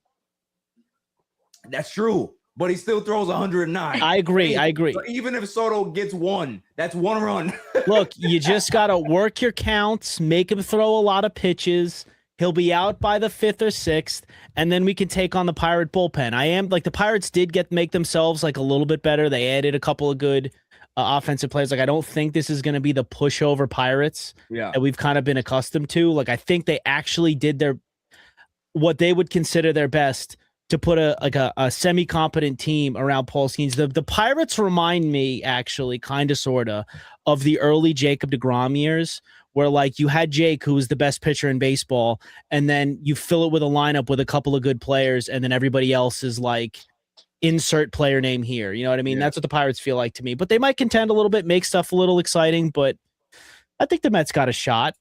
That's true. But he still throws 109. I agree. So even if Soto gets one, that's one run. Look, you just got to work your counts, make him throw a lot of pitches. He'll be out by the 5th or 6th, and then we can take on the Pirate bullpen. The Pirates did make themselves like a little bit better. They added a couple of good offensive players. Like, I don't think this is going to be the pushover Pirates that we've kind of been accustomed to. Like, I think they actually did what they would consider their best to put a semi-competent team around Paul Skeens. The Pirates remind me, actually, kind of, sort of the early Jacob deGrom years, where like you had Jake, who was the best pitcher in baseball, and then you fill it with a lineup with a couple of good players, and then everybody else is like insert player name here. You know what I mean? Yeah. That's what the Pirates feel like to me. But they might contend a little bit, make stuff a little exciting, but I think the Mets got a shot.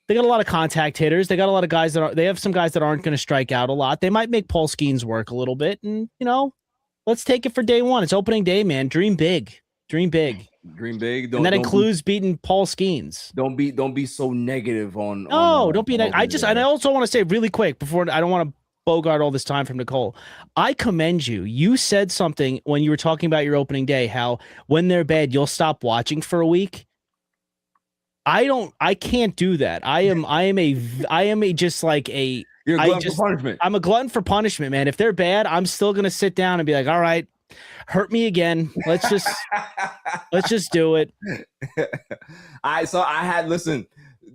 They got a lot of contact hitters. They got a lot of guys they have some guys that aren't going to strike out a lot. They might make Paul Skeens work a little bit. And, let's take it for day one. It's opening day, man. Dream big. Dream big. Dream big. And that includes beating Paul Skeens. Don't be so negative on. Don't be negative. And I also want to say really quick before I don't want to bogart all this time from Nicole. I commend you. You said something when you were talking about your opening day, how when they're bad, you'll stop watching for a week. I can't do that. You're a glutton for punishment. I'm a glutton for punishment, man. If they're bad, I'm still going to sit down and be like, all right, hurt me again. Let's just do it. Listen,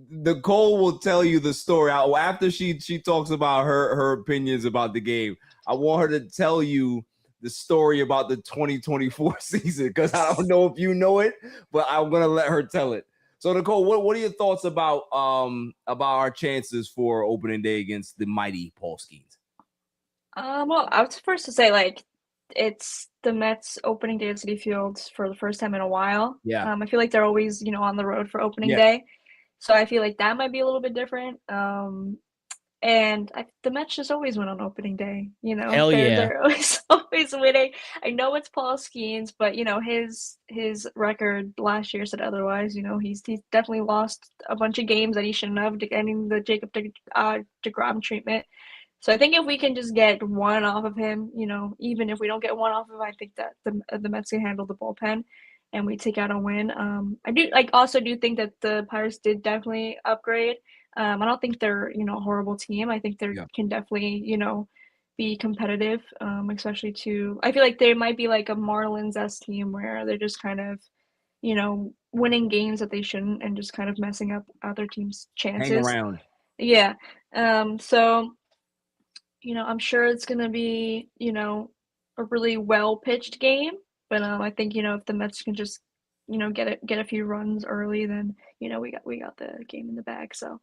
Nicole will tell you the story. After she talks about her opinions about the game, I want her to tell you the story about the 2024 season, because I don't know if you know it, but I'm going to let her tell it. So, Nicole, what are your thoughts about our chances for opening day against the mighty Paul Skeens? Well, I was first to say, like, it's the Mets opening day at Citi Field for the first time in a while. Yeah. I feel like they're always, on the road for opening day. So I feel like that might be a little bit different. And the Mets just always win on opening day. Hell yeah. They're always winning. I know it's Paul Skeens, but his record last year said otherwise. He's definitely lost a bunch of games that he shouldn't have, getting the Jacob DeGrom treatment. So I think if we can just get one off of him, even if we don't get one off of him, I think that the Mets can handle the bullpen, and we take out a win. I also do think that the Pirates did definitely upgrade. I don't think they're a horrible team. I think they can definitely be competitive, especially I feel like they might be like a Marlins-esque team where they're just kind of winning games that they shouldn't and just kind of messing up other teams' chances. Hang around. Yeah. So I'm sure it's gonna be a really well pitched game, but I think if the Mets can just get a few runs early, then we got the game in the bag. So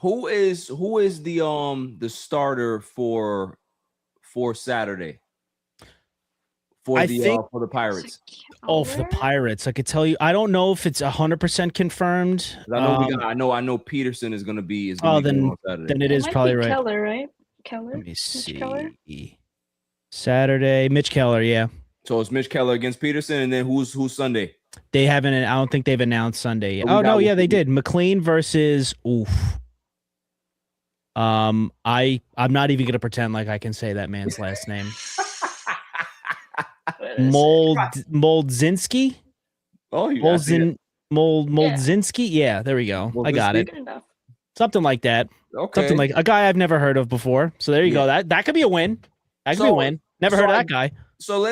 who is the starter for Saturday for the Pirates? Oh, for the Pirates, I could tell you. I don't know if it's 100% confirmed. I know Peterson is going to be. Then it is probably right. Keller, right? Keller. Let me see. Saturday, Mitch Keller. Yeah. So it's Mitch Keller against Peterson, and then who's Sunday? They haven't. I don't think they've announced Sunday yet. Oh no, yeah, they did. McLean versus. I'm not even gonna pretend like I can say that man's last name. Moldzinski. Oh, Moldzinski. Yeah, there we go. I got it. Something like that. Okay. Something like a guy I've never heard of before. So there you go. That could be a win. That could be a win. Never heard of that guy. So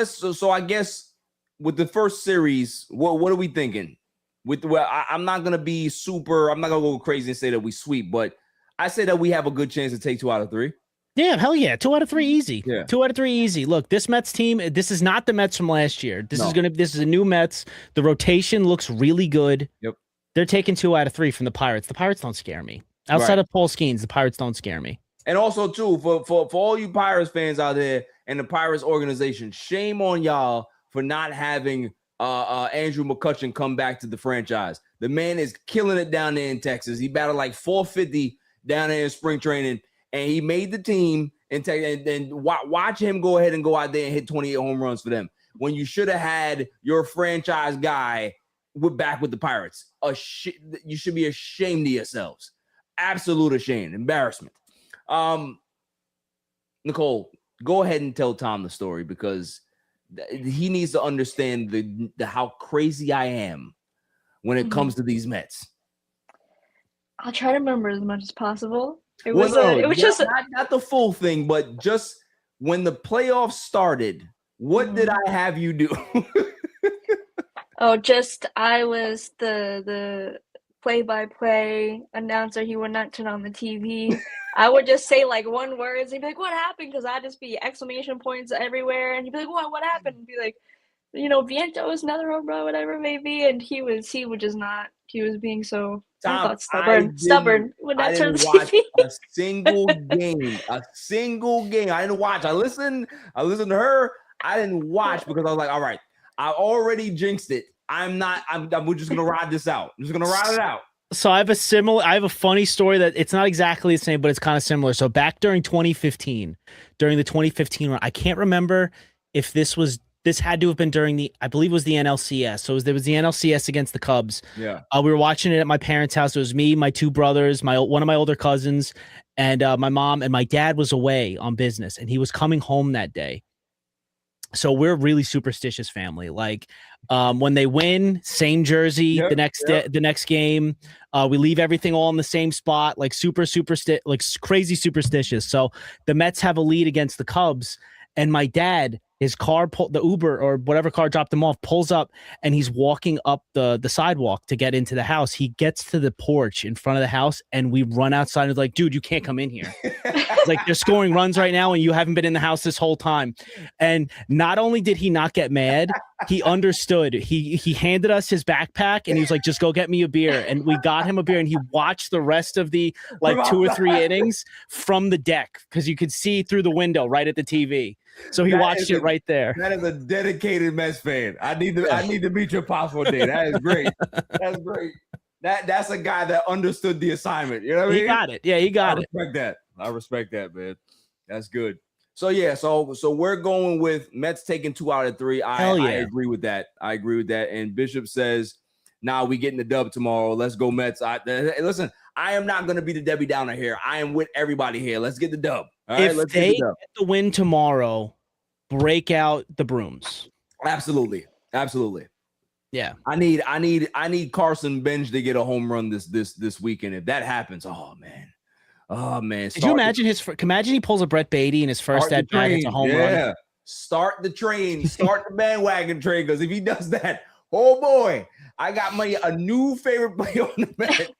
I guess with the first series, what are we thinking? I'm not gonna be super. I'm not gonna go crazy and say that we sweep, but I say that we have a good chance to take 2 out of 3. Yeah, hell yeah. 2 out of 3 easy. Yeah. 2 out of 3 easy. Look, this Mets team, this is not the Mets from last year. This is a new Mets. The rotation looks really good. Yep. They're taking 2 out of 3 from the Pirates. The Pirates don't scare me. Outside of Paul Skeens, the Pirates don't scare me. And also, too, for all you Pirates fans out there and the Pirates organization, shame on y'all for not having Andrew McCutchen come back to the franchise. The man is killing it down there in Texas. He battled like 450 down there in spring training, and he made the team. And watch him go ahead and go out there and hit 28 home runs for them when you should have had your franchise guy back with the Pirates. You should be ashamed of yourselves. Absolute shame, embarrassment. Nicole, go ahead and tell Tom the story because he needs to understand the how crazy I am when it comes to these Mets. I'll try to remember as much as possible. It was just not the full thing, but just when the playoffs started, what did I have you do? I was the play-by-play announcer. He would not turn on the TV. I would just say like one word, and he'd be like, "What happened?" Because I'd just be exclamation points everywhere, and he'd be like, "What happened?" And be like, Vientos, another home run, whatever it may be. And he would just not. He was being so stubborn. Would not turn the TV. A single game. I didn't watch. I listened to her. I didn't watch because I was like, all right, I already jinxed it. We're just gonna ride this out. I'm just gonna ride it out. So I have a funny story that it's not exactly the same, but it's kind of similar. So back during the 2015 run, I can't remember if this had to have been during I believe it was the NLCS. So there was the NLCS against the Cubs. Yeah. We were watching it at my parents' house. It was me, my 2 brothers, one of my older cousins, and my mom, and my dad was away on business, and he was coming home that day. So we're a really superstitious family. Like when they win, same jersey the next game. We leave everything all in the same spot, like crazy superstitious. So the Mets have a lead against the Cubs, and my dad, his car, the Uber or whatever car dropped him off, pulls up, and he's walking up the sidewalk to get into the house. He gets to the porch in front of the house, and we run outside and like, dude, you can't come in here. Like they're scoring runs right now, and you haven't been in the house this whole time. And not only did he not get mad, he understood. He handed us his backpack, and he was like, just go get me a beer. And we got him a beer, and he watched the rest of the 2 or 3 innings from the deck because you could see through the window right at the TV. So he watched it right there. That is a dedicated Mets fan. I need to meet your pops one day. That is great. That's great. That's a guy that understood the assignment. You know what I mean? He got it. Yeah, he got it. I respect that, man. That's good. So yeah, so we're going with Mets taking 2 out of 3. I agree with that. And Bishop says, "Nah, we getting the dub tomorrow. Let's go Mets." Listen, I am not going to be the Debbie Downer here. I am with everybody here. Let's get the dub. All right, if they get the win tomorrow, break out the brooms. Absolutely. Yeah. I need Carson Benge to get a home run this weekend. If that happens, oh man. Did you imagine imagine he pulls a Brett Beatty in his first at bat, it's a home run. Start the train, start the bandwagon train, because if he does that, oh boy, I got a new favorite player on the Mets.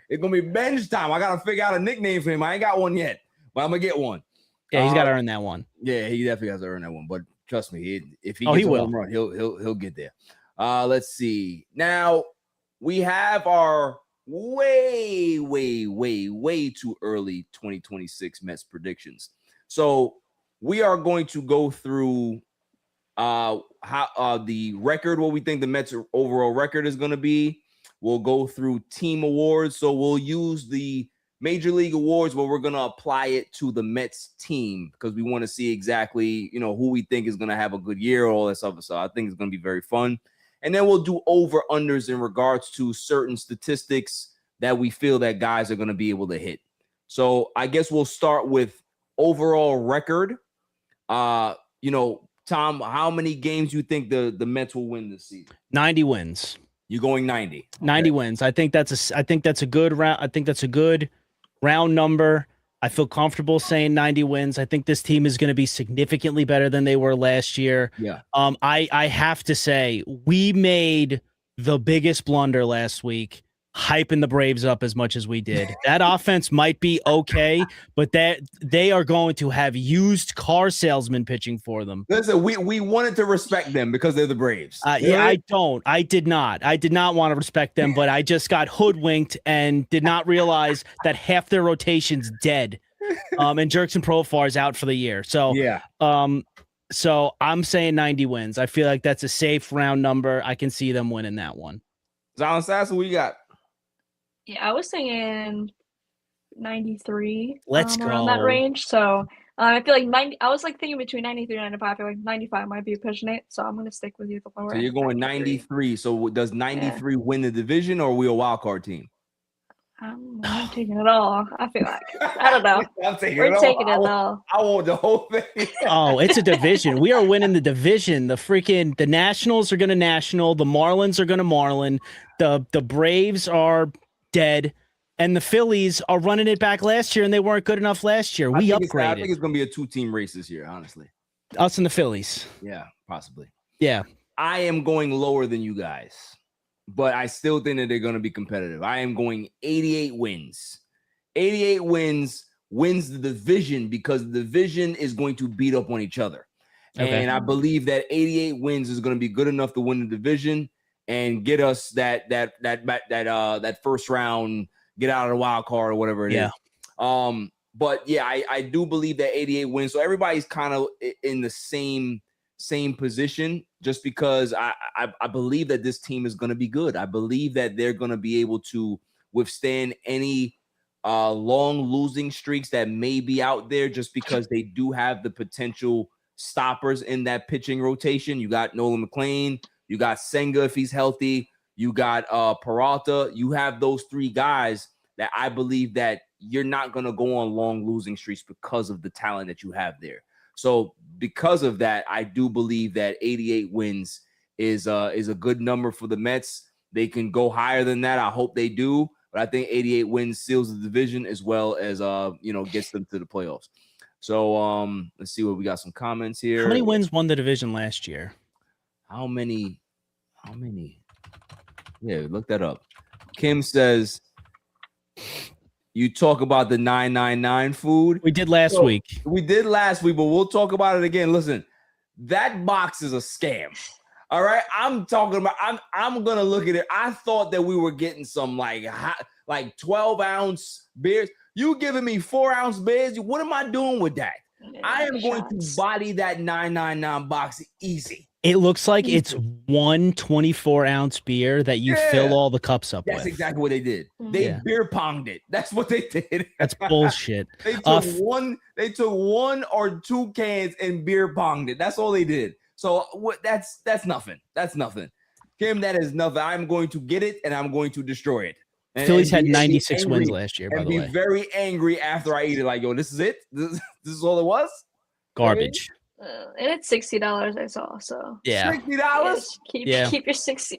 It's gonna be Bench time. I gotta figure out a nickname for him. I ain't got one yet, but I'm gonna get one. Yeah, he's got to earn that one. Yeah, he definitely has to earn that one. But trust me, if he gets a home run, he'll get there. Let's see. Now we have our way too early 2026 Mets predictions. So we are going to go through how the record, what we think the Mets overall record is going to be. We'll go through team awards. So we'll use the Major League Awards, but we're going to apply it to the Mets team because we want to see exactly, who we think is going to have a good year, all that stuff. So I think it's going to be very fun. And then we'll do over-unders in regards to certain statistics that we feel that guys are going to be able to hit. So I guess we'll start with overall record. Tom, how many games you think the Mets will win this season? 90 wins. You're going 90. Okay. 90 wins. I think that's a good round. I think that's a good round number. I feel comfortable saying 90 wins. I think this team is going to be significantly better than they were last year. Yeah. I have to say we made the biggest blunder last week, hyping the Braves up as much as we did. That offense might be okay, but they are going to have used car salesman pitching for them. Listen, we wanted to respect them because they're the Braves. Yeah, I did not want to respect them, but I just got hoodwinked and did not realize that half their rotation's dead. And Jerkson Profar is out for the year. So yeah. So I'm saying 90 wins. I feel like that's a safe round number. I can see them winning that one. Zion Sass, what you got? Yeah, I was thinking 93. Let's go around that range. So I feel like 90. I was thinking between 93 and 95. I feel like 95 might be pushing it. So I'm gonna stick with you the lower. So you're going 93. So does 93 win the division, or are we a wild card team? I'm taking it all. I feel like I don't know. We're taking it all. I want the whole thing. Oh, it's a division. We are winning the division. The Nationals are gonna National. The Marlins are gonna Marlin. The Braves are dead, and the Phillies are running it back last year, and they weren't good enough last year. We upgraded. I think it's going to be a 2-team race this year, honestly. Us and the Phillies. Yeah, possibly. Yeah. I am going lower than you guys, but I still think that they're going to be competitive. I am going 88 wins. 88 wins wins the division because the division is going to beat up on each other. Okay. And I believe that 88 wins is going to be good enough to win the division and get us that first round, get out of the wild card or whatever it is. But yeah, I do believe that 88 wins. So everybody's kind of in the same position, just because I believe that this team is going to be good. I believe that they're going to be able to withstand any long losing streaks that may be out there, just because they do have the potential stoppers in that pitching rotation. You got Nolan McLean. You got Senga if he's healthy. You got Peralta. You have those three guys that I believe that you're not going to go on long losing streaks because of the talent that you have there. So because of that, I do believe that 88 wins is a good number for the Mets. They can go higher than that. I hope they do. But I think 88 wins seals the division as well as gets them to the playoffs. So let's see what we got. Some comments here. How many wins won the division last year? How many? Yeah, look that up. Kim says, you talk about the 999 food. We did last week. We did last week, but we'll talk about it again. Listen, that box is a scam. All right. I'm talking about, I'm going to look at it. I thought that we were getting some like 12-ounce beers. You giving me 4-ounce beers? What am I doing with that? I am going to shots. body that 999 box easy. It looks like it's one 24-ounce beer that you fill all the cups up That's with. exactly what they did. They beer ponged it. That's what they did. That's bullshit. They took one or two cans and beer ponged it. That's all they did. So that's nothing. That's nothing. Kim, that is nothing. I'm going to get it and I'm going to destroy it. Phillies had 96 wins last year, by the way. And be very angry after I eat it. Like, yo, this is it? This is all it was? Garbage. And it's $60 I saw, so Yeah. $60? Keep your $60.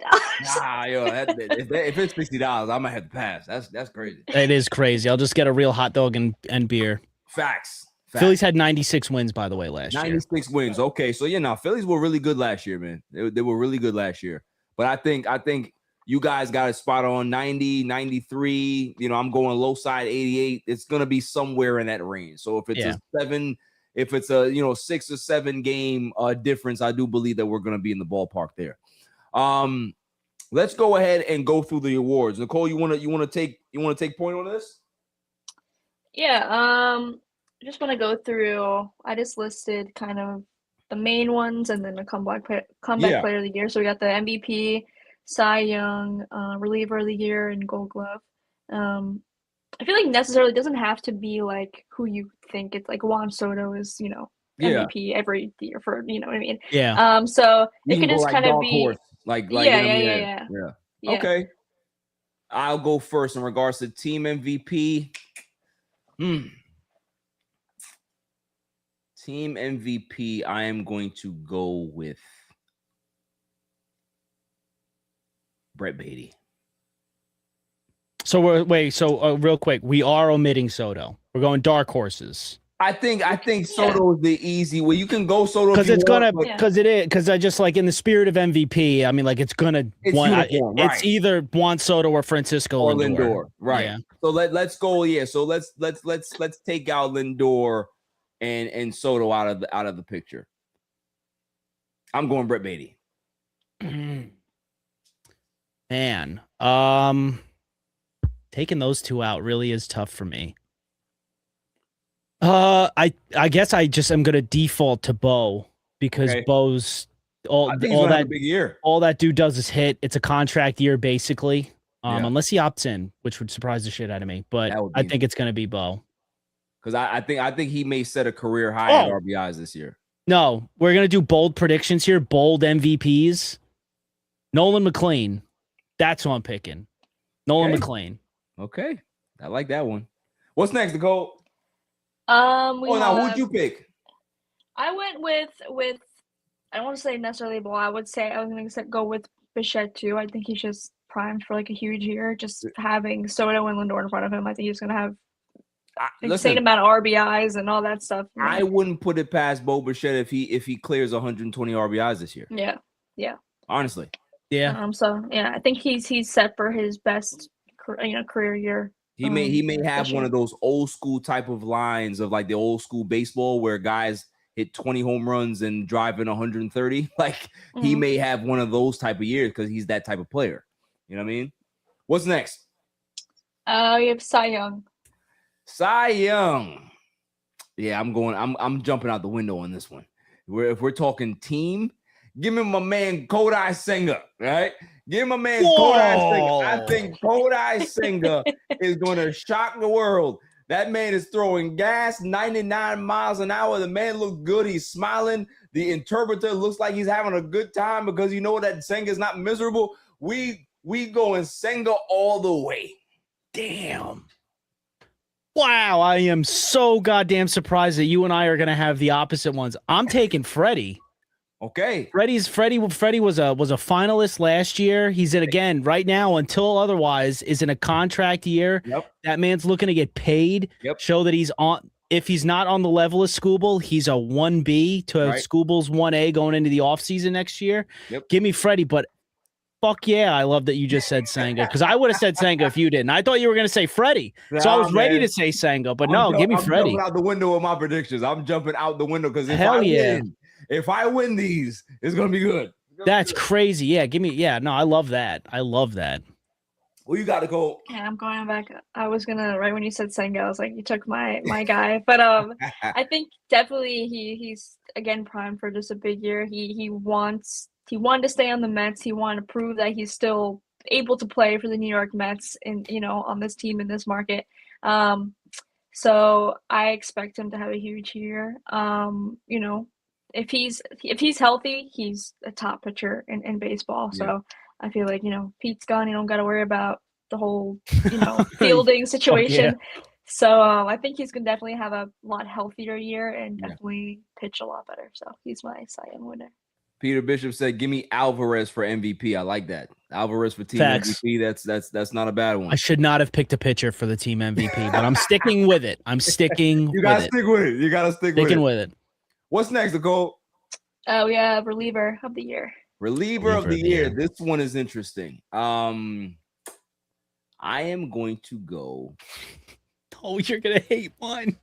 Nah, yo, if it's $60, I might have to pass. That's crazy. It is crazy. I'll just get a real hot dog and beer. Facts. Phillies had 96 wins, by the way, last year. 96 wins. Okay, so Phillies were really good last year, man. They were really good last year. But I think you guys got it spot on 90, 93. I'm going low side 88. It's gonna be somewhere in that range. So if it's a 7. If it's a 6 or 7 game difference, I do believe that we're going to be in the ballpark there. Let's go ahead and go through the awards. Nicole, you want to take point on this? Yeah. I just want to go through. I just listed kind of the main ones and then the comeback player of the year. So we got the MVP, Cy Young, reliever of the year, and Gold Glove. I feel like necessarily doesn't have to be like who you think it's like. Juan Soto is, MVP every year for, you know what I mean? Yeah. So it could just kind of be horse, like yeah. Okay. I'll go first in regards to team MVP. Team MVP, I am going to go with Brett Beatty. So real quick, we are omitting Soto. We're going dark horses. I think Soto is the easy way. You can go Soto because I just like in the spirit of MVP. I mean, like it's either Juan Soto or Francisco or Lindor. Right. Yeah. So let's go. Yeah. So let's take out Lindor and Soto out of the picture. I'm going Brett Beatty. Man, taking those two out really is tough for me. I guess I just am gonna default to Bo because Bo's all that big year. All that dude does is hit. It's a contract year basically, unless he opts in, which would surprise the shit out of me. But I think it's gonna be Bo because I think he may set a career high in RBIs this year. No, we're gonna do bold predictions here. Bold MVPs. Nolan McLean. That's who I'm picking. Nolan McLean. Okay, I like that one. What's next, Nicole? Now who'd you pick? I went with I don't want to say necessarily Bo. I was going to go with Bichette too. I think he's just primed for like a huge year. Just having Soto and Lindor in front of him, I think he's going to have insane amount of RBIs and all that stuff. Yeah. I wouldn't put it past Bo Bichette if he clears 120 RBIs this year. Yeah. Honestly. Yeah. So I think he's set for his best career year. He may have one of those old school type of lines of like the old school baseball where guys hit 20 home runs and drive in 130. Like he may have one of those type of years because he's that type of player. You know what I mean? What's next? You have Cy Young. Cy Young. Yeah, I'm jumping out the window on this one. If we're talking team, give me my man Kodai Senga, right? Give my man Kodai Senga. I think Kodai Senga is going to shock the world. That man is throwing gas 99 miles an hour. The man looks good. He's smiling. The interpreter looks like he's having a good time because you know that Senga is not miserable. We going Senga all the way. Damn. Wow, I am so goddamn surprised that you and I are going to have the opposite ones. I'm taking Freddie. Okay. Freddie was a finalist last year. He's in again right now until otherwise is in a contract year. Yep. That man's looking to get paid. Yep. Show that he's on. If he's not on the level of Scooble, he's a 1B to Scooble's 1A going into the offseason next year. Yep. Give me Freddie, but fuck yeah, I love that you just said Senga because I would have said Senga if you didn't. I thought you were going to say Freddie, so I was ready to say Senga, but give me Freddie. I'm jumping out the window with my predictions. I'm jumping out the window because if I win these, it's gonna be good. That's crazy. Yeah, give me. Yeah, no, I love that. Who you got to go? Yeah, I'm going back. I was gonna right when you said Senga, I was like, you took my guy. But I think definitely he's again primed for just a big year. He wanted to stay on the Mets. He wanted to prove that he's still able to play for the New York Mets and on this team in this market. So I expect him to have a huge year. If he's healthy, he's a top pitcher in baseball. Yeah. So I feel like, Pete's gone, you don't got to worry about the whole, fielding situation. Yeah. So I think he's going to definitely have a lot healthier year and definitely pitch a lot better. So he's my Cy Young winner. Peter Bishop said, "Give me Alvarez for MVP." I like that. Alvarez for team Facts. MVP. That's not a bad one. I should not have picked a pitcher for the team MVP, but I'm sticking with it. You gotta stick with it. You gotta stick with it. What's next, Nicole? Oh, we have reliever of the year. Reliever of the year. This one is interesting. I am going to go. Oh, you're gonna hate mine.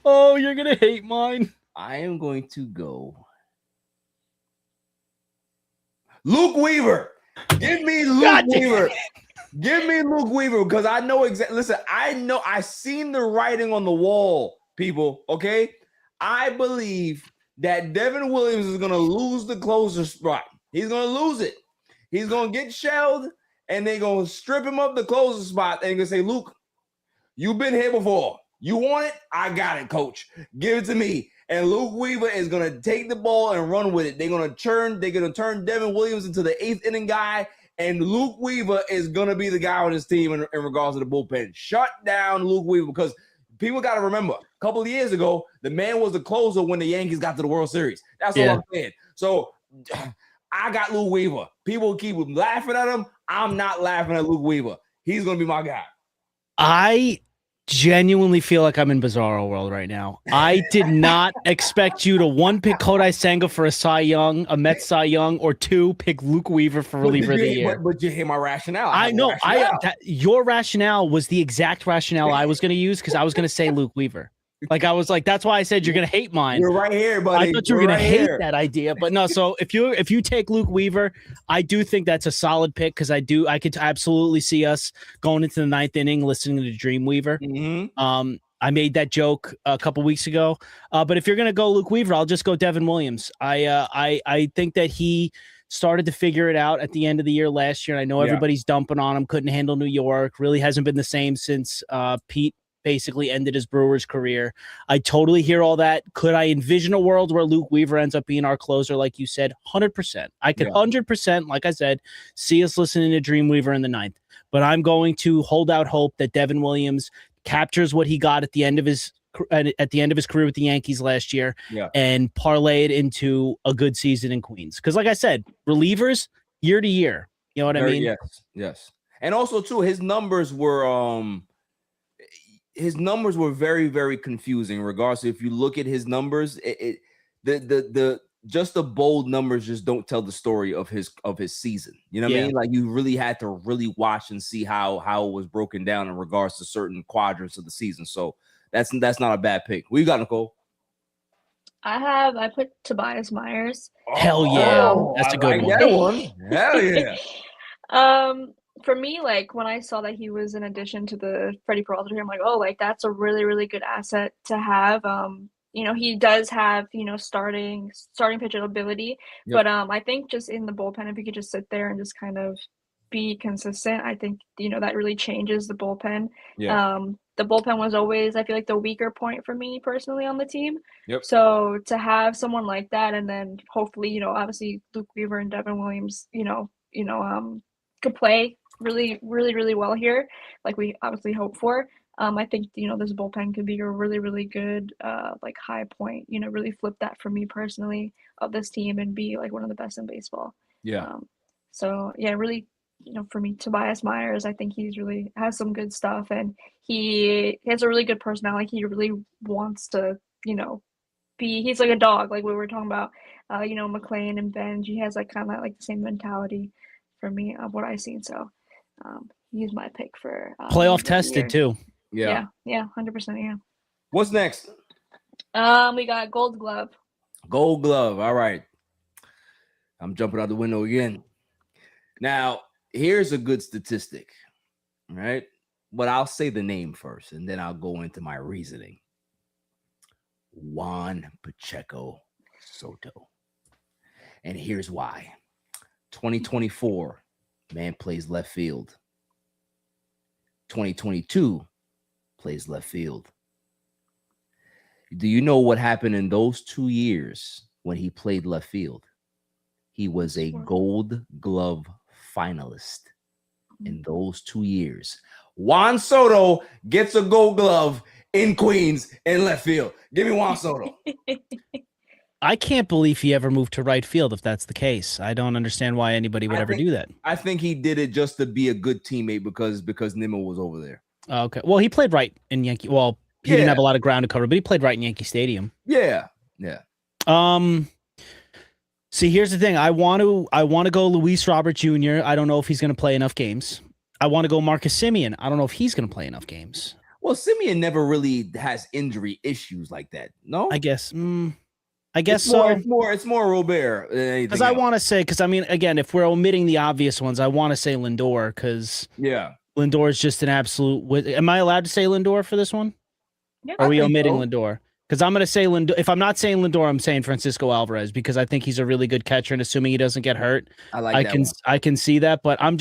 Oh, you're gonna hate mine. I am going to go Luke Weaver. Give me Luke Weaver. Give me Luke Weaver because I know exactly. Listen, I've seen the writing on the wall, people. Okay, I believe that Devin Williams is gonna lose the closer spot. He's gonna lose it. He's gonna get shelled, and they're gonna strip him up the closer spot. And gonna say, Luke, you've been here before. You want it? I got it, coach. Give it to me. And Luke Weaver is going to take the ball and run with it. They're going to turn Devin Williams into the 8th inning guy. And Luke Weaver is going to be the guy on his team in regards to the bullpen. Shut down Luke Weaver because people got to remember, a couple of years ago, the man was the closer when the Yankees got to the World Series. That's all I'm saying. So I got Luke Weaver. People keep laughing at him. I'm not laughing at Luke Weaver. He's going to be my guy. I genuinely feel like I'm in Bizarro world right now. I did not expect you to 1 pick Kodai Senga for a Cy Young, a Mets Cy Young, or 2 pick Luke Weaver for reliever of the year. But you hear my rationale. I know. Your rationale was the exact rationale I was going to use because I was going to say Luke Weaver. I was like, that's why I said you're going to hate mine. You're right here, buddy. I thought you were going to hate that idea, but no. So if you take Luke Weaver, I do think that's a solid pick because I could absolutely see us going into the 9th inning listening to Dreamweaver. Mm-hmm. I made that joke a couple weeks ago, but if you're going to go Luke Weaver, I'll just go Devin Williams. I think that he started to figure it out at the end of the year last year. And I know everybody's dumping on him, couldn't handle New York, really hasn't been the same since Pete basically ended his Brewers career. I totally hear all that. Could I envision a world where Luke Weaver ends up being our closer, like you said? 100%. I could 100%, like I said, see us listening to Dreamweaver in the 9th. But I'm going to hold out hope that Devin Williams captures what he got at the end of his career with the Yankees last year and parlay it into a good season in Queens. Because like I said, relievers year to year. You know what I mean? Yes. And also too, his numbers were very, very confusing. Regardless, if you look at his numbers, the bold numbers just don't tell the story of his season. You know what I mean? Like you really had to really watch and see how it was broken down in regards to certain quadrants of the season. So that's not a bad pick. What you got, Nicole? I put Tobias Myers. Hell yeah, that's a good one. Hell yeah. For me, like when I saw that he was an addition to the Freddie Peralta, I'm like, oh, like that's a really, really good asset to have. He does have, starting pitcher ability, but I think just in the bullpen, if you could just sit there and just kind of be consistent, I think, that really changes the bullpen. The bullpen was always, I feel like, the weaker point for me personally on the team. So to have someone like that, and then hopefully, obviously Luke Weaver and Devin Williams, could play really, really, really well here, like we obviously hope for. I think, this bullpen could be a really, really good, high point, really flip that for me personally of this team and be like one of the best in baseball. Really, for me, Tobias Myers, I think he's really has some good stuff and he has a really good personality. He really wants to, he's like a dog, like we were talking about, McLean and Benge. He has like kind of like the same mentality for me of what I've seen. So he's my pick for playoff tested too. Yeah, 100%. Yeah. What's next? We got Gold Glove. Gold Glove. All right. I'm jumping out the window again. Now, here's a good statistic. right? But I'll say the name first, and then I'll go into my reasoning. Juan Pacheco Soto. And here's why. 2024, man plays left field. 2022, plays left field. Do you know what happened in those 2 years when he played left field? He was a Gold Glove finalist in those 2 years. Juan Soto gets a Gold Glove in Queens in left field. Give me Juan Soto. I can't believe he ever moved to right field if that's the case. I don't understand why anybody would ever do that. I think he did it just to be a good teammate because Nimmo was over there. Okay. Well, he played right in Yankee. Well, he didn't have a lot of ground to cover, but he played right in Yankee Stadium. Yeah. See, here's the thing. I want to go Luis Robert Jr. I don't know if he's going to play enough games. I want to go Marcus Semien. I don't know if he's going to play enough games. Well, Semien never really has injury issues like that. No, I guess it's so. It's more Robert than anything. Because I want to say, because I mean, again, if we're omitting the obvious ones, I want to say Lindor because Lindor is just an absolute. Am I allowed to say Lindor for this one? Yeah, Are we omitting Lindor? Because I'm going to say Lindor. If I'm not saying Lindor, I'm saying Francisco Alvarez because I think he's a really good catcher, and assuming he doesn't get hurt, I can see that. But I'm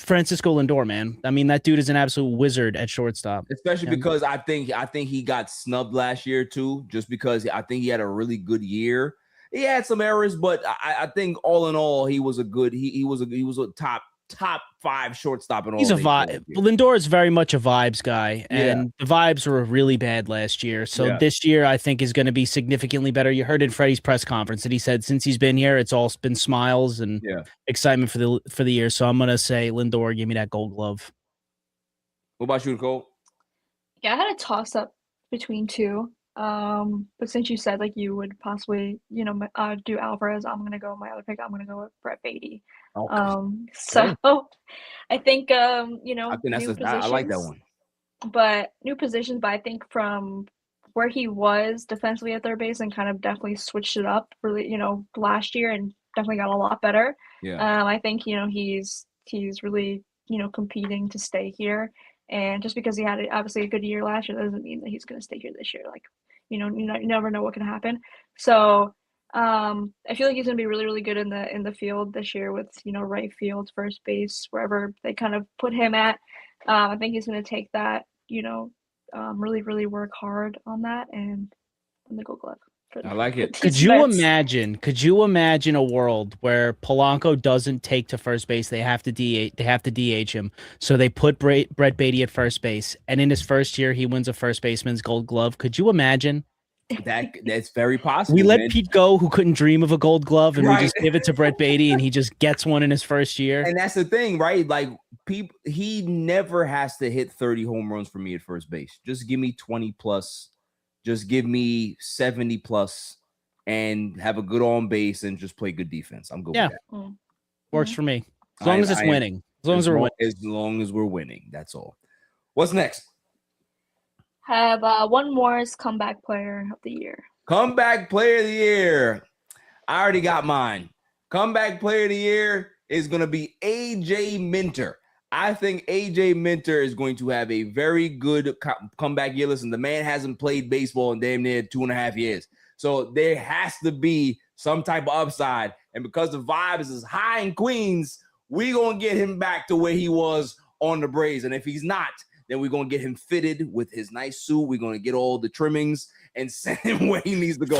Francisco Lindor, man. I mean, that dude is an absolute wizard at shortstop. Especially because I think he got snubbed last year too, just because I think he had a really good year. He had some errors, but I think all in all, he was a good. He was a top 5 shortstop in all. He's a vibe. Lindor is very much a vibes guy, and the vibes were really bad last year. So this year, I think is going to be significantly better. You heard in Freddie's press conference that he said since he's been here, it's all been smiles and excitement for the year. So I'm going to say Lindor, give me that Gold Glove. What about you, Nicole? Yeah, I had a toss up between two. But since you said like you would possibly, do Alvarez, I'm gonna go with my other pick. I'm gonna go with Brett Beatty. So I think I think I like that one. But new positions, but I think from where he was defensively at third base and kind of definitely switched it up really, last year and definitely got a lot better. Yeah. I think, he's really, competing to stay here. And just because he had obviously a good year last year doesn't mean that he's going to stay here this year. Like, you never know what can happen. So I feel like he's going to be really, really good in the field this year with, right field, first base, wherever they kind of put him at. I think he's going to take that, really, really work hard on that and the Gold Glove. I like it. Could you imagine a world where Polanco doesn't take to first base? They have to DH him. So they put Brett Beatty at first base, and in his first year, he wins a first baseman's Gold Glove. Could you imagine? That's very possible. We let Pete go, who couldn't dream of a Gold Glove, and we just give it to Brett Beatty, and he just gets one in his first year. And that's the thing, right? Like he never has to hit 30 home runs for me at first base. Just give me 20 plus. Just give me 70 plus and have a good on base and just play good defense. I'm good with that. Works for me. As long as it's winning. As long as we're winning. That's all. What's next? Have one more is comeback player of the year. Comeback player of the year. I already got mine. Comeback player of the year is going to be AJ Minter. I think AJ Minter is going to have a very good comeback year. Listen, the man hasn't played baseball in damn near 2.5 years. So there has to be some type of upside. And because the vibe is as high in Queens, we're going to get him back to where he was on the Braves. And if he's not, then we're going to get him fitted with his nice suit. We're going to get all the trimmings and send him where he needs to go.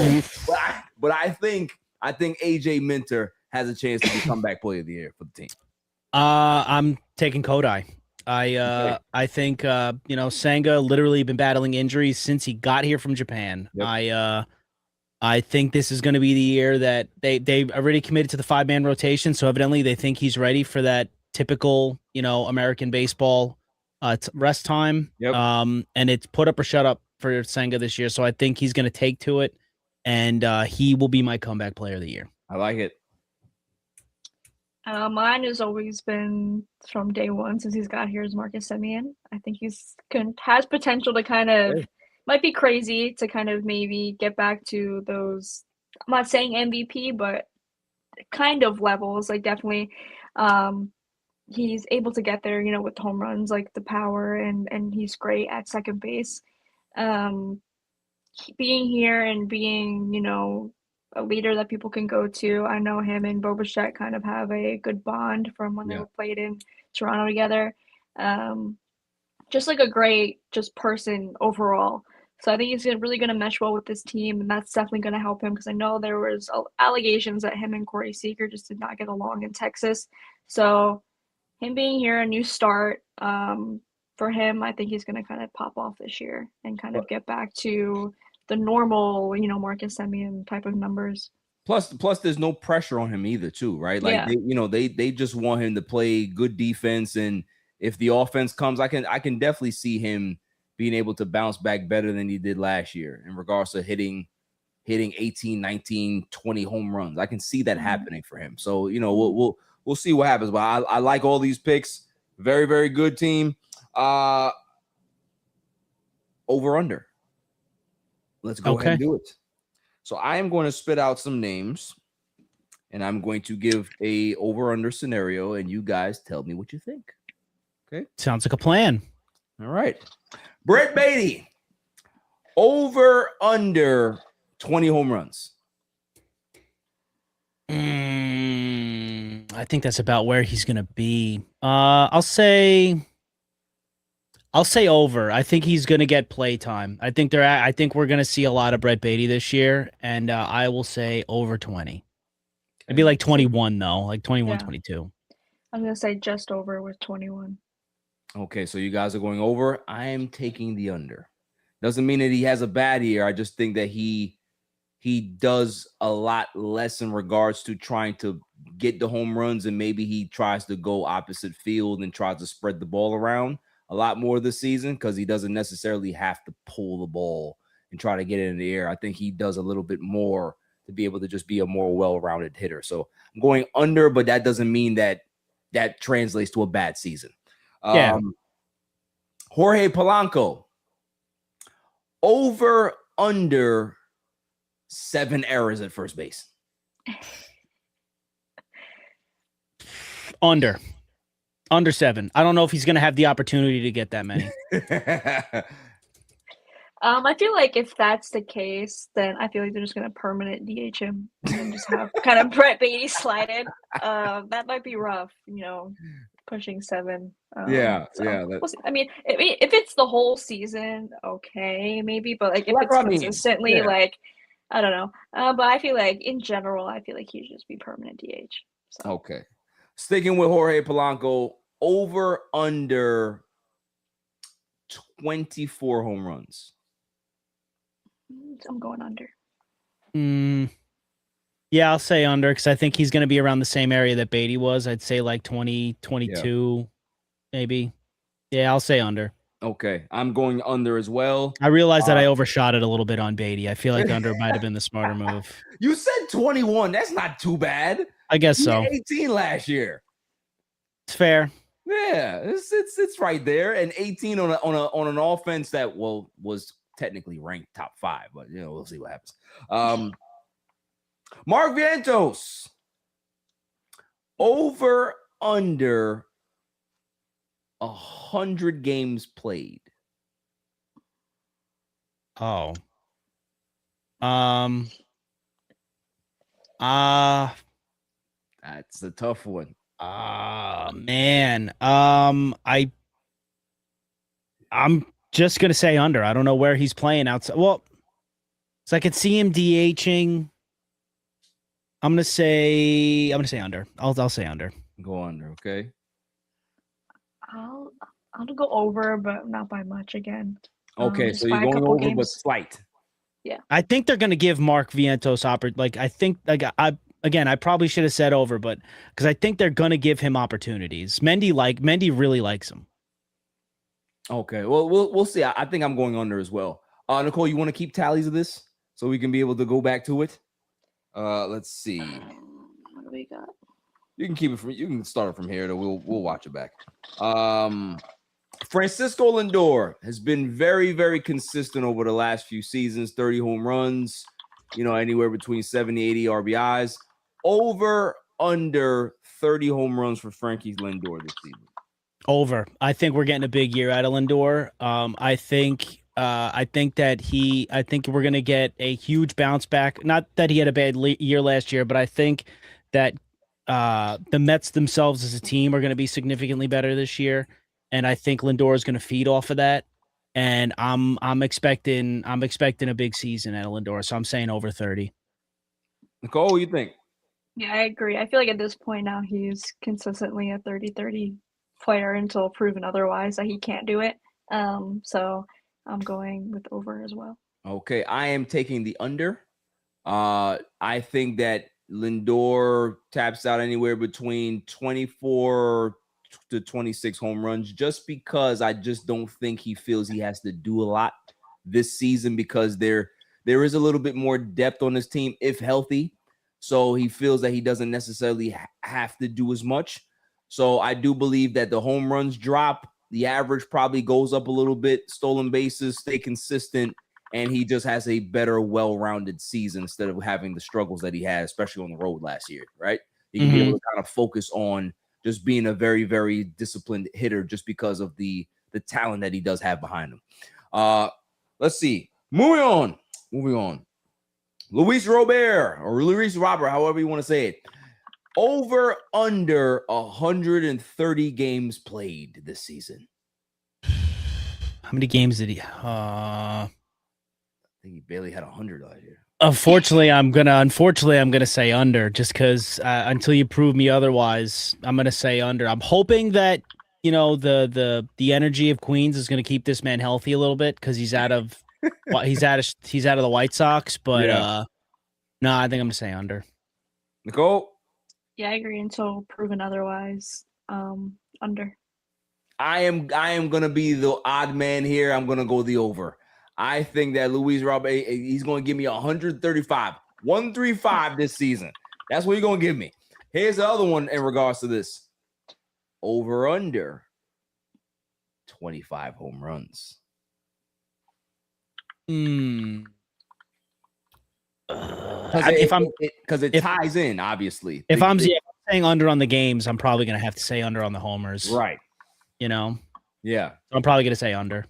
But I think AJ Minter has a chance to be comeback player of the year for the team. I'm taking Kodai. I think Senga literally been battling injuries since he got here from Japan. Yep. I think this is going to be the year that they already committed to the 5-man rotation, so evidently they think he's ready for that typical American baseball rest time. Yep. And it's put up or shut up for Senga this year, so I think he's going to take to it, and he will be my comeback player of the year. I like it. Mine has always been from day one since he's got here is Marcus Semien. I think has potential to kind of might be crazy to kind of maybe get back to those. I'm not saying MVP, but kind of levels. Like definitely, he's able to get there, with home runs, like the power, and he's great at second base. Being here and being, a leader that people can go to. I know him and Bo Bichette kind of have a good bond from when they were played in Toronto together. Just like a great person overall. So I think he's really going to mesh well with this team, and that's definitely going to help him because I know there was allegations that him and Corey Seager just did not get along in Texas. So him being here, a new start, for him, I think he's going to kind of pop off this year and kind of get back to the normal, Marcus Semien type of numbers. Plus, there's no pressure on him either, too, right? Like they just want him to play good defense, and if the offense comes, I can definitely see him being able to bounce back better than he did last year in regards to hitting 18, 19, 20 home runs. I can see that happening for him. So, we'll see what happens. But I like all these picks. Very, very good team. Over under. Let's go ahead and do it. So I am going to spit out some names, and I'm going to give a over-under scenario, and you guys tell me what you think. Okay? Sounds like a plan. All right. Brett Beatty, over under 20 home runs. I think that's about where he's going to be. I'll say over. I think he's going to get play time. I think we're going to see a lot of Brett Beatty this year, and I will say over 20. It'd be like 21 though, like 21, 22. I'm going to say just over with 21. Okay, so you guys are going over. I am taking the under. Doesn't mean that he has a bad year. I just think that he does a lot less in regards to trying to get the home runs, and maybe he tries to go opposite field and tries to spread the ball around a lot more this season because he doesn't necessarily have to pull the ball and try to get it in the air. I think he does a little bit more to be able to just be a more well-rounded hitter. So I'm going under, but that doesn't mean that translates to a bad season. Jorge Polanco, over under 7 errors at first base. Under 7. I don't know if he's going to have the opportunity to get that many. I feel like if that's the case, then I feel like they're just going to permanent DH him and just have kind of Brett Beatty slide in. That might be rough, pushing 7. We'll see. I mean, if it's the whole season, okay, maybe, but like if it's consistently, like, I don't know. But I feel like in general, I feel like he should just be permanent DH. So. Okay. Sticking with Jorge Polanco, over under 24 home runs. I'm going under. Yeah, I'll say under because I think he's going to be around the same area that Beatty was. I'd say like 20, 22, maybe. Yeah, I'll say under. Okay, I'm going under as well. I realized that I overshot it a little bit on Beatty. I feel like under might have been the smarter move. You said 21. That's not too bad. I guess so. 18 last year. It's fair. Yeah, it's right there. And 18 on an offense that was technically ranked top 5, but we'll see what happens. Mark Vientos, over under 100 games played. Oh. That's a tough one. Man. I'm just gonna say under. I don't know where he's playing outside. Well, so I could see him DHing. I'm gonna say under. I'll say under. Go under, okay. I'll go over, but not by much again. Okay, so you're going over, but slight. Yeah. I think they're gonna give Mark Vientos I probably should have said over, but because I think they're gonna give him opportunities. Mendy really likes him. Okay, well, we'll see. I think I'm going under as well. Nicole, you want to keep tallies of this so we can be able to go back to it? Let's see. What do we got? You can keep it you can start it from here. We'll watch it back. Francisco Lindor has been very, very consistent over the last few seasons. 30 home runs, anywhere between 70, 80 RBIs. Over under 30 home runs for Frankie Lindor this season? Over. I think we're getting a big year out of Lindor. I think we're gonna get a huge bounce back. Not that he had a bad year last year, but I think that the Mets themselves as a team are going to be significantly better this year, and I think Lindor is going to feed off of that. And I'm expecting a big season out of Lindor, so I'm saying over 30. Nicole, what do you think? Yeah, I agree. I feel like at this point now he's consistently a 30-30 player until proven otherwise that he can't do it. So I'm going with over as well. Okay, I am taking the under. I think that Lindor taps out anywhere between 24 to 26 home runs just because I just don't think he feels he has to do a lot this season because there is a little bit more depth on this team if healthy. So he feels that he doesn't necessarily have to do as much. So I do believe that the home runs drop. The average probably goes up a little bit. Stolen bases stay consistent. And he just has a better, well-rounded season instead of having the struggles that he had, especially on the road last year, right? He can be able to kind of focus on just being a very, very disciplined hitter just because of the talent that he does have behind him. Let's see. Moving on. Luis Robert, however you want to say it. Over under 130 games played this season. How many games did he? I think he barely had 100 last year. Unfortunately, I'm gonna say under, just because until you prove me otherwise, I'm gonna say under. I'm hoping that the energy of Queens is gonna keep this man healthy a little bit because he's out of the White Sox. But no, I think I'm gonna say under. Nicole. Yeah, I agree until proven otherwise. Under. I am gonna be the odd man here. I'm gonna go the over. I think that Luis Robert, he's going to give me 135, 135 this season. That's what he's going to give me. Here's the other one in regards to this. Over under 25 home runs. Because it ties in, obviously. If I'm saying under on the games, I'm probably going to have to say under on the homers. Right. Yeah. So I'm probably going to say under.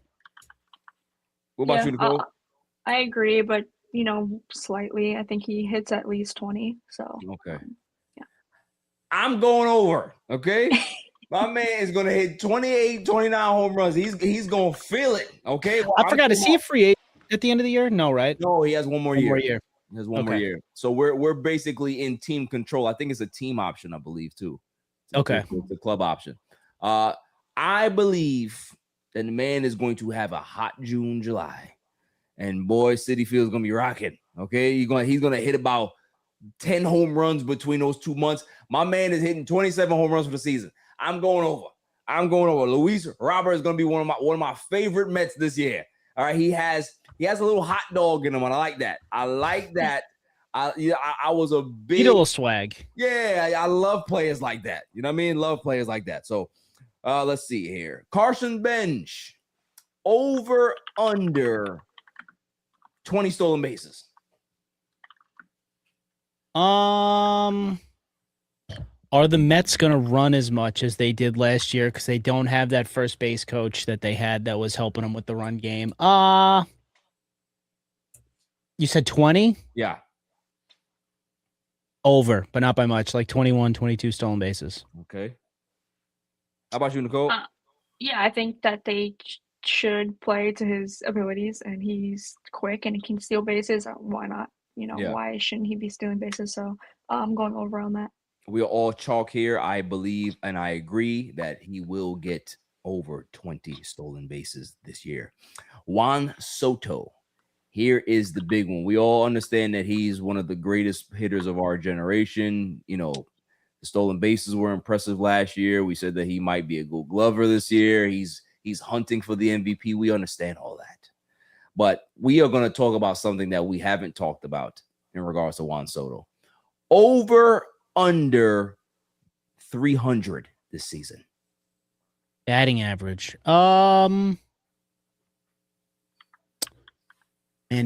What about you, Nicole? I agree, but slightly. I think he hits at least 20. So okay. Yeah. I'm going over. Okay. My man is going to hit 28, 29 home runs. He's going to feel it. Okay. Well, I forgot. Is he a free agent at the end of the year? No, right? No, he has one more year. He has one more Okay. year. So we're basically in team control. I think it's a team option, I believe, too. Okay. It's a club option. I believe that the man is going to have a hot June, July. And boy, Citi Field is going to be rocking. Okay. He's going to hit about 10 home runs between those 2 months. My man is hitting 27 home runs for the season. I'm going over. Luis Robert is going to be one of my favorite Mets this year. All right. He has a little hot dog in him, and I like that. I was a big. Need a little swag. Yeah. I love players like that. You know what I mean? Love players like that. So, let's see here. Carson Benge, over under 20 stolen bases. Are the Mets going to run as much as they did last year because they don't have that first base coach that they had that was helping them with the run game? You said 20? Yeah. Over, but not by much, like 21, 22 stolen bases. Okay. How about you, Nicole? Yeah, I think that they should play to his abilities, and he's quick and he can steal bases. Why not? Why shouldn't he be stealing bases? So I'm going over on that. We are all chalk here. I believe and I agree that he will get over 20 stolen bases this year. Juan Soto. Here is the big one. We all understand that he's one of the greatest hitters of our generation. The stolen bases were impressive last year. We said that he might be a Gold Glover this year. He's hunting for the MVP. We understand all that. But we are going to talk about something that we haven't talked about in regards to Juan Soto. Over under 300 this season. Batting average. Man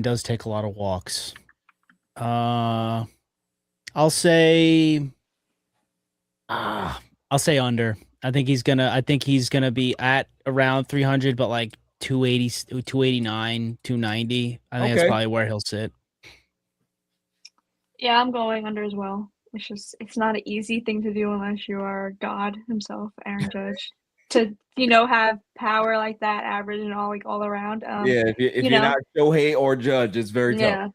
does take a lot of walks. I'll say I'll say under. I think he's gonna be at around 300, but like 280, 289, 290. I think that's Okay. probably where he'll sit. Yeah, I'm going under as well. It's not an easy thing to do unless you are God himself, Aaron Judge, to have power like that, average and all around. Yeah, if you you're know, not Shohei or Judge, it's very tough.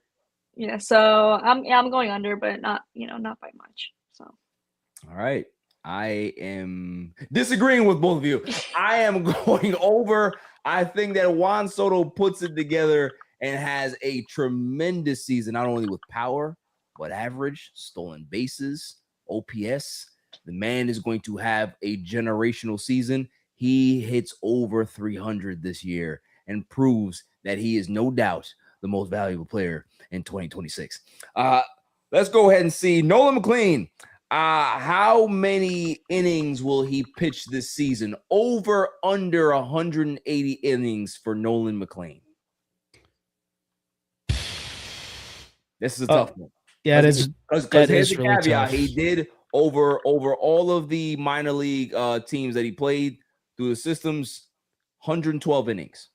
yeah. So I'm going under, but not not by much. So. All right. I am disagreeing with both of you. I am going over. I think that Juan Soto puts it together and has a tremendous season, not only with power, but average, stolen bases, OPS. The man is going to have a generational season. He hits over 300 this year and proves that he is no doubt the most valuable player in 2026. Let's go ahead and see Nolan McLean. How many innings will he pitch this season? Over, under 180 innings for Nolan McLean. This is a tough one. Yeah, it is. Because here's the really caveat: tough. He did over all of the minor league teams that he played through the systems, 112 innings.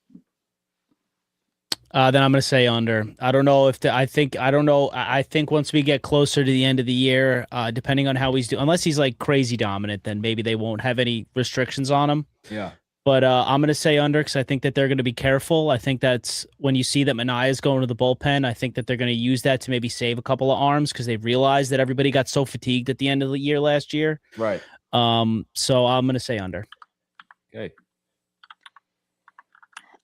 Then I'm going to say under. I don't know if I don't know. I think once we get closer to the end of the year, depending on how he's doing, unless he's like crazy dominant, then maybe they won't have any restrictions on him. Yeah. But I'm going to say under because I think that they're going to be careful. I think that's when you see that Manaea is going to the bullpen. I think that they're going to use that to maybe save a couple of arms because they realized that everybody got so fatigued at the end of the year last year. Right. So I'm going to say under. Okay.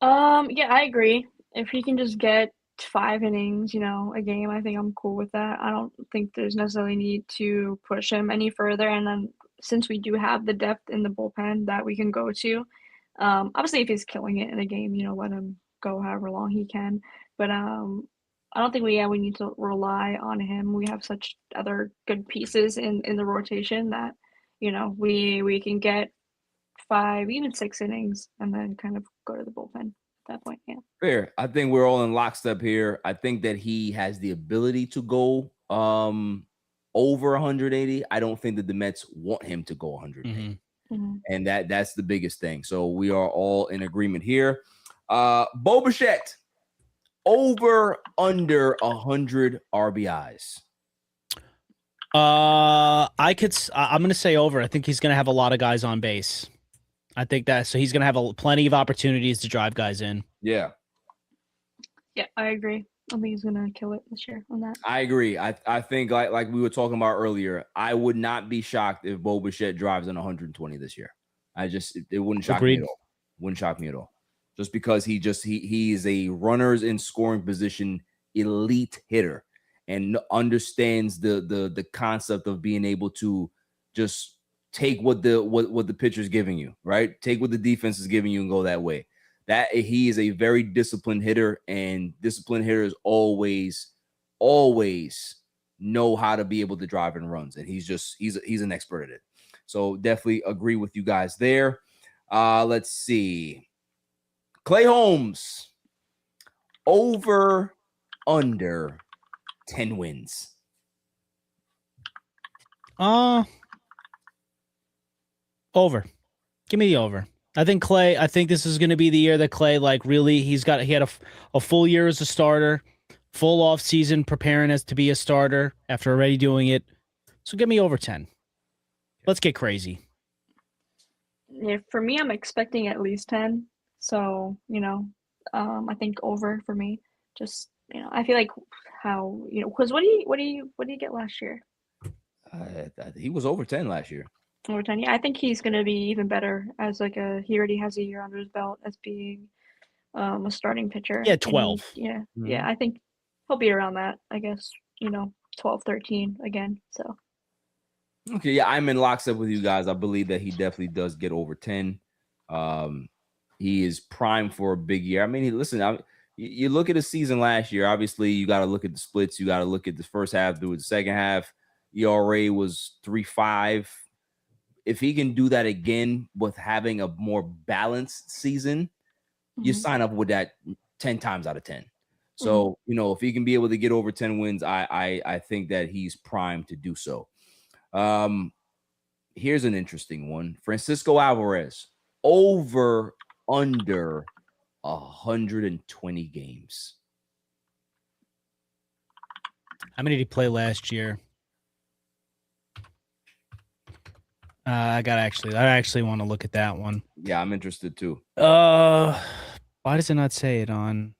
Yeah, I agree. If he can just get 5 innings, a game, I think I'm cool with that. I don't think there's necessarily need to push him any further. And then since we do have the depth in the bullpen that we can go to, obviously if he's killing it in a game, let him go however long he can. But I don't think we need to rely on him. We have such other good pieces in the rotation that, we can get 5, even 6 innings and then kind of go to the bullpen. That point, yeah. Fair. I think we're all in lockstep here. I think that he has the ability to go over 180. I don't think that the Mets want him to go 180. Mm-hmm. And that's the biggest thing. So we are all in agreement here. Bo Bichette, over under 100 RBIs. I'm going to say over. I think he's going to have a lot of guys on base. I think that so he's going to have plenty of opportunities to drive guys in. Yeah. Yeah, I agree. I think he's going to kill it this year on that. I agree. I think like we were talking about earlier, I would not be shocked if Bo Bichette drives in 120 this year. It wouldn't shock me at all. Wouldn't shock me at all. Just because he is a runners in scoring position elite hitter and understands the concept of being able to just take what the pitcher's giving you, right? Take what the defense is giving you and go that way. That he is a very disciplined hitter, and disciplined hitters always know how to be able to drive in runs, and he's an expert at it. So definitely agree with you guys there. Let's see. Clay Holmes, over, under 10 wins. Over. Give me the over. I think this is going to be the year that Clay, he had a full year as a starter, full off season preparing as to be a starter after already doing it. So give me over 10. Let's get crazy. Yeah, for me, I'm expecting at least 10. So, I think over for me. Just, I feel like how, because what did he get last year? He was over 10 last year. Over 10, yeah. I think he's going to be even better as he already has a year under his belt as being a starting pitcher. Yeah, 12. Yeah, Mm-hmm. Yeah. I think he'll be around that, I guess, 12, 13 again. So. Okay, yeah, I'm in lockstep with you guys. I believe that he definitely does get over 10. He is primed for a big year. I mean, you look at his season last year. Obviously, you got to look at the splits. You got to look at the first half through the second half. ERA was 3.5. If he can do that again with having a more balanced season, you sign up with that 10 times out of 10. So, if he can be able to get over 10 wins, I think that he's primed to do so. Here's an interesting one. Francisco Alvarez, over, under 120 games. How many did he play last year? I actually want to look at that one. Yeah, I'm interested too. Why does it not say it on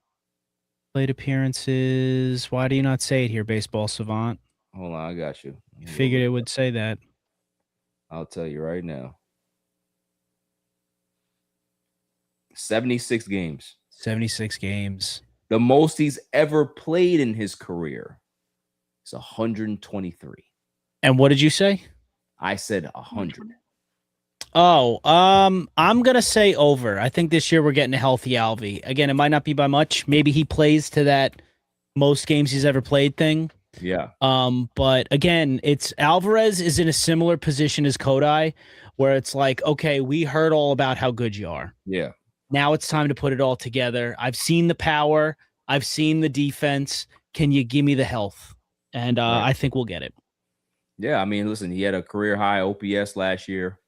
plate appearances? Why do you not say it here, Baseball Savant? Hold on, I got you. I figured it would say that. I'll tell you right now. 76 games. 76 games. The most he's ever played in his career is 123. And what did you say? I said 100. Oh, I'm gonna say over. I think this year we're getting a healthy Alvy. Again, it might not be by much. Maybe he plays to that most games he's ever played thing. Yeah. But again, it's Alvarez is in a similar position as Kodai, where it's like, okay, we heard all about how good you are. Yeah. Now it's time to put it all together. I've seen the power. I've seen the defense. Can you give me the health? And Right. I think we'll get it. Yeah, I mean, listen, he had a career high OPS last year.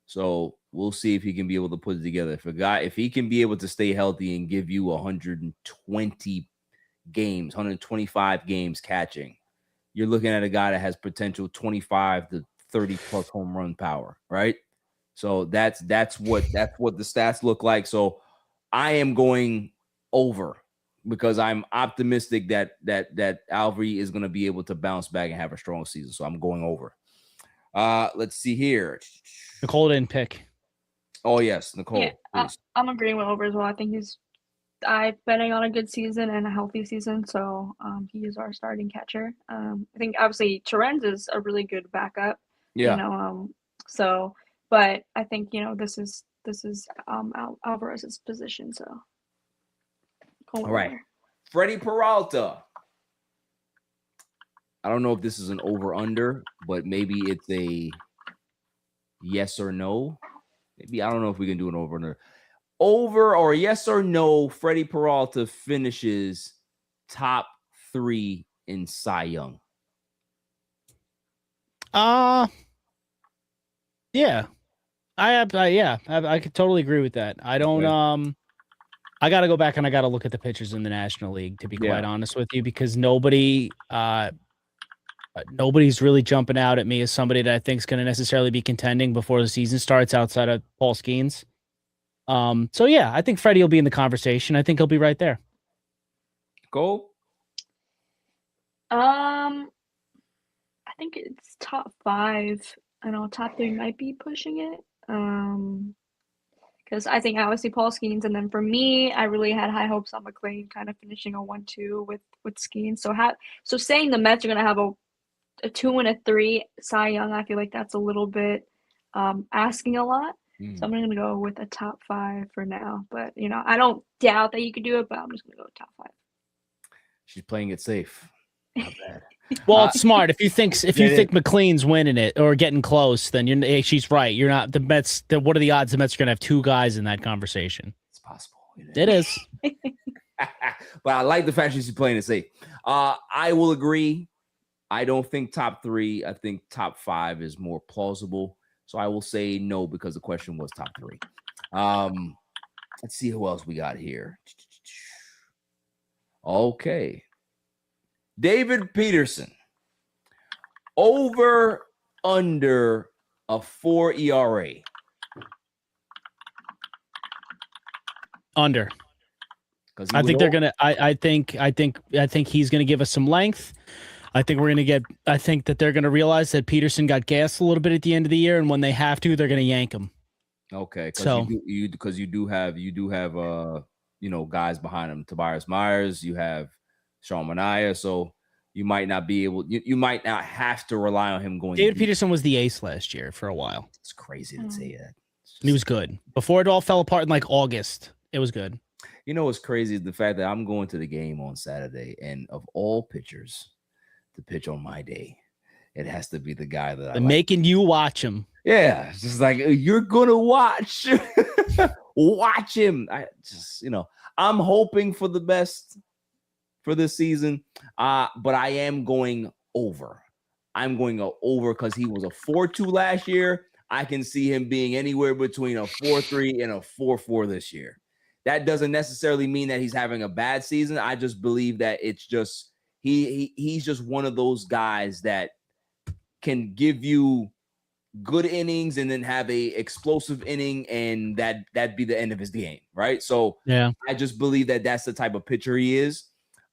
So we'll see if he can be able to put it together. If he can be able to stay healthy and give you 120 games, 125 games catching, you're looking at a guy that has potential 25 to 30 plus home run power, right? So that's what the stats look like. So I am going over because I'm optimistic that Alvy is going to be able to bounce back and have a strong season. So I'm going over. Let's see here. Nicole didn't pick. Oh yes, Nicole. Yeah, I'm agreeing with over as well. I think I'm betting on a good season and a healthy season. So he is our starting catcher. I think obviously Torrens is a really good backup. Yeah. So, but I think this is Alvarez's position. So. All right. Freddie Peralta. I don't know if this is an over-under, but maybe it's a yes or no. Maybe I don't know if we can do an over-under. Over or yes or no, Freddie Peralta finishes top 3 in Cy Young. Yeah. I could totally agree with that. I don't I got to go back and I got to look at the pitchers in the National League, to be quite honest with you, because nobody's really jumping out at me as somebody that I think is going to necessarily be contending before the season starts outside of Paul Skeens. So yeah, I think Freddie will be in the conversation. I think he'll be right there. Go. I think it's top 5. I know top 3 might be pushing it. Because I think obviously Paul Skeens, and then for me, I really had high hopes on McLean kind of finishing a 1-2 with Skeens. So saying the Mets are going to have a 2 and a 3 Cy Young, I feel like that's a little bit asking a lot. So I'm going to go with a top 5 for now. But I don't doubt that you could do it, but I'm just going to go with top 5. She's playing it safe. Not bad. Well, it's smart. If you think McLean's winning it or getting close, then she's right. You're not the Mets. What are the odds the Mets are going to have 2 guys in that conversation? It's possible. It is. But I like the fact she's playing it safe. I will agree. I don't think top 3. I think top 5 is more plausible. So I will say no because the question was top 3. Let's see who else we got here. Okay. David Peterson, over, under a 4 ERA. Under. I think they're gonna. I think he's gonna give us some length. I think that they're gonna realize that Peterson got gassed a little bit at the end of the year, and when they have to, they're gonna yank him. Okay, because you do have guys behind him. Tobias Myers, you have Sean Manaea, so you might not be able. You might not have to rely on him going. David Peterson was the ace last year for a while. It's crazy to say that. He was good before it all fell apart in like August. It was good. What's crazy is the fact that I'm going to the game on Saturday, and of all pitchers to pitch on my day, it has to be the guy that I'm making you watch him. Yeah, it's just like you're gonna watch him. I'm hoping for the best for this season, but I am going over. I'm going over because he was a 4.2 last year. I can see him being anywhere between a 4.3 and a 4.4 this year. That doesn't necessarily mean that he's having a bad season. I just believe that it's just he's just one of those guys that can give you good innings and then have a explosive inning, and that'd be the end of his game, right? So yeah, I just believe that that's the type of pitcher he is.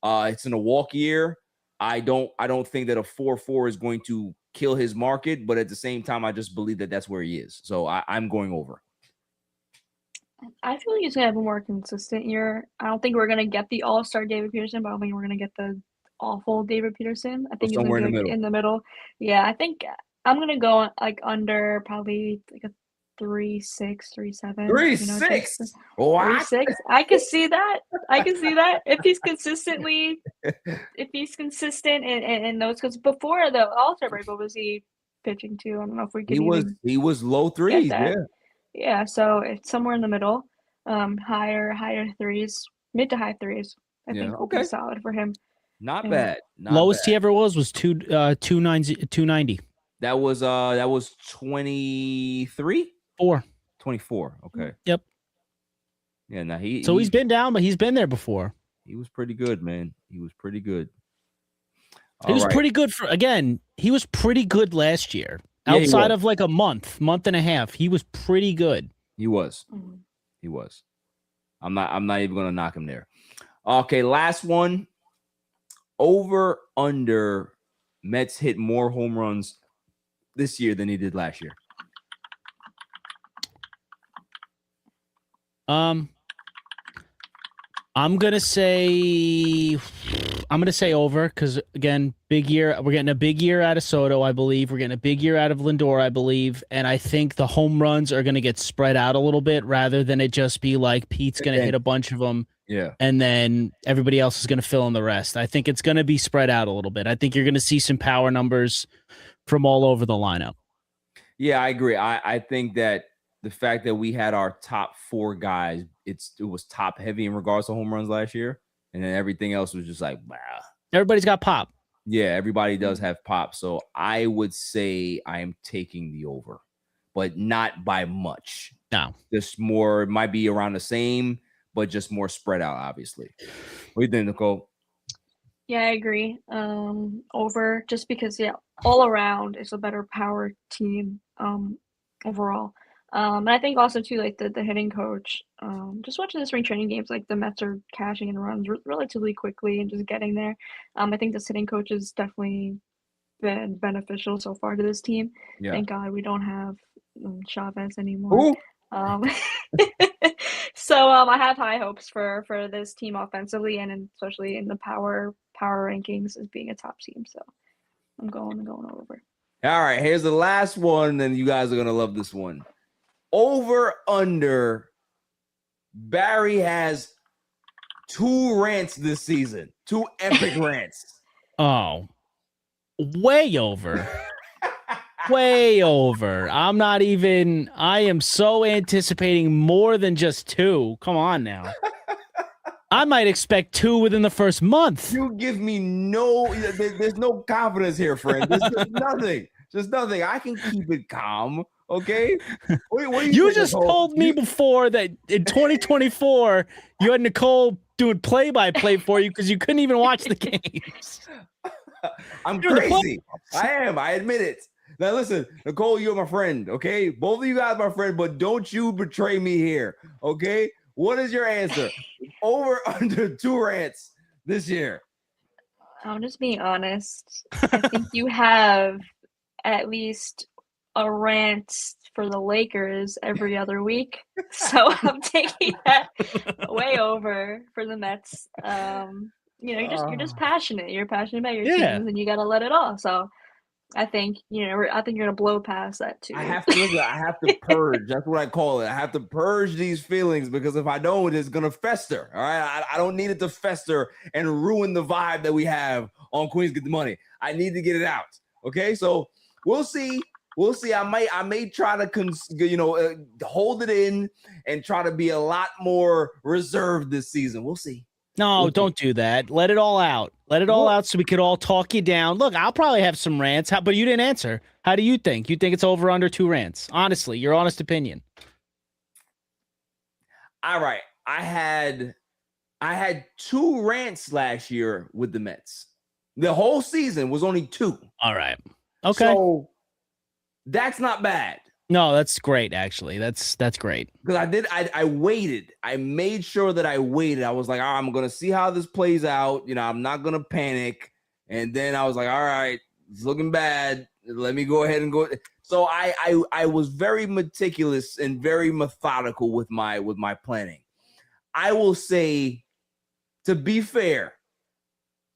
It's in a walk year. I don't think that a 4.4 is going to kill his market, but at the same time, I just believe that that's where he is. So I'm going over. I feel like he's gonna have a more consistent year. I don't think we're gonna get the all-star David Peterson, but I don't think we're gonna get the awful David Peterson. I think he's somewhere gonna be in the middle. Yeah, I think I'm gonna go like under probably like a 3.6, 3.7. 3.6. What? 3.6. I can see that. If he's consistent in those, because before the all-star break, what was he pitching to? I don't know if we could He was low threes. that. Yeah. Yeah, so it's somewhere in the middle, higher threes, mid to high threes. I think will be solid for him. Not Yeah. bad. lowest he ever was 290. That was 23? 24. Okay. Yep. Yeah, now he's been down, but he's been there before. He was pretty good, man. He was pretty good. He was pretty good he was pretty good last year. Yeah, Outside of like a month and a half, he was pretty good. He was. He was. I'm not even gonna knock him there. Okay, last one. Over under Mets hit more home runs this year than he did last year. I'm gonna say over, because again, big year. We're getting a big year out of Soto, I believe. We're getting a big year out of Lindor, I believe, and I think the home runs are gonna get spread out a little bit rather than it just be like Pete's gonna hit a bunch of them, and then everybody else is gonna fill in the rest. I think it's gonna be spread out a little bit. I think you're gonna see some power numbers from all over the lineup. Yeah, I agree. I think that the fact that we had our top 4 guys, it was top heavy in regards to home runs last year, and then everything else was just like, wow. Everybody's got pop. Yeah, everybody does have pop. So I would say I am taking the over, but not by much. No, just more. It might be around the same, but just more spread out. Obviously, what do you think, Nicole? Yeah, I agree. Over, just because all around is a better power team overall. And I think also too, like the hitting coach, just watching the spring training games, like the Mets are cashing in runs relatively quickly and just getting there. I think this hitting coach has definitely been beneficial so far to this team. Yeah. Thank God we don't have Chavez anymore. So I have high hopes for this team offensively, and especially in the power rankings as being a top team. So I'm going over. All right, here's the last one, and you guys are gonna love this one. Over under. Barry has 2 rants this season. 2 epic rants. Oh, way over. Way over. I am so anticipating more than just 2. Come on now. I might expect 2 within the first month. You give me there's no confidence here, friend. There's just nothing. Just nothing. I can keep it calm. Okay. What you just told me before that in 2024 you had Nicole doing play-by-play for you because you couldn't even watch the games. I'm crazy. I am. I admit it. Now listen, Nicole, you're my friend. Okay, both of you guys are my friend, but don't you betray me here. Okay, what is your answer? Over under 2 rants this year. I'm just being honest. I think you have at least a rant for the Lakers every other week. So I'm taking that way over for the Mets. You're just passionate. You're passionate about your teams, and you got to let it all. So I think you're gonna blow past that too. I have to purge. That's what I call it. I have to purge these feelings, because if I don't, it's gonna fester. All right, I don't need it to fester and ruin the vibe that we have on Queens Get the Money. I need to get it out. Okay, so we'll see. We'll see. I may try to hold it in and try to be a lot more reserved this season. We'll see. No, don't do that. Let it all out. Let it all out so we could all talk you down. Look, I'll probably have some rants, but you didn't answer. How do you think? You think it's over under 2 rants? Honestly, your honest opinion. All right. I had 2 rants last year with the Mets. The whole season was only 2. All right. Okay. So that's not bad. No, that's great, actually. That's great. Because I waited. I made sure that I waited. I was like, I'm going to see how this plays out. I'm not going to panic. And then I was like, all right, it's looking bad. Let me go ahead and go. So I was very meticulous and very methodical with my planning. I will say, to be fair,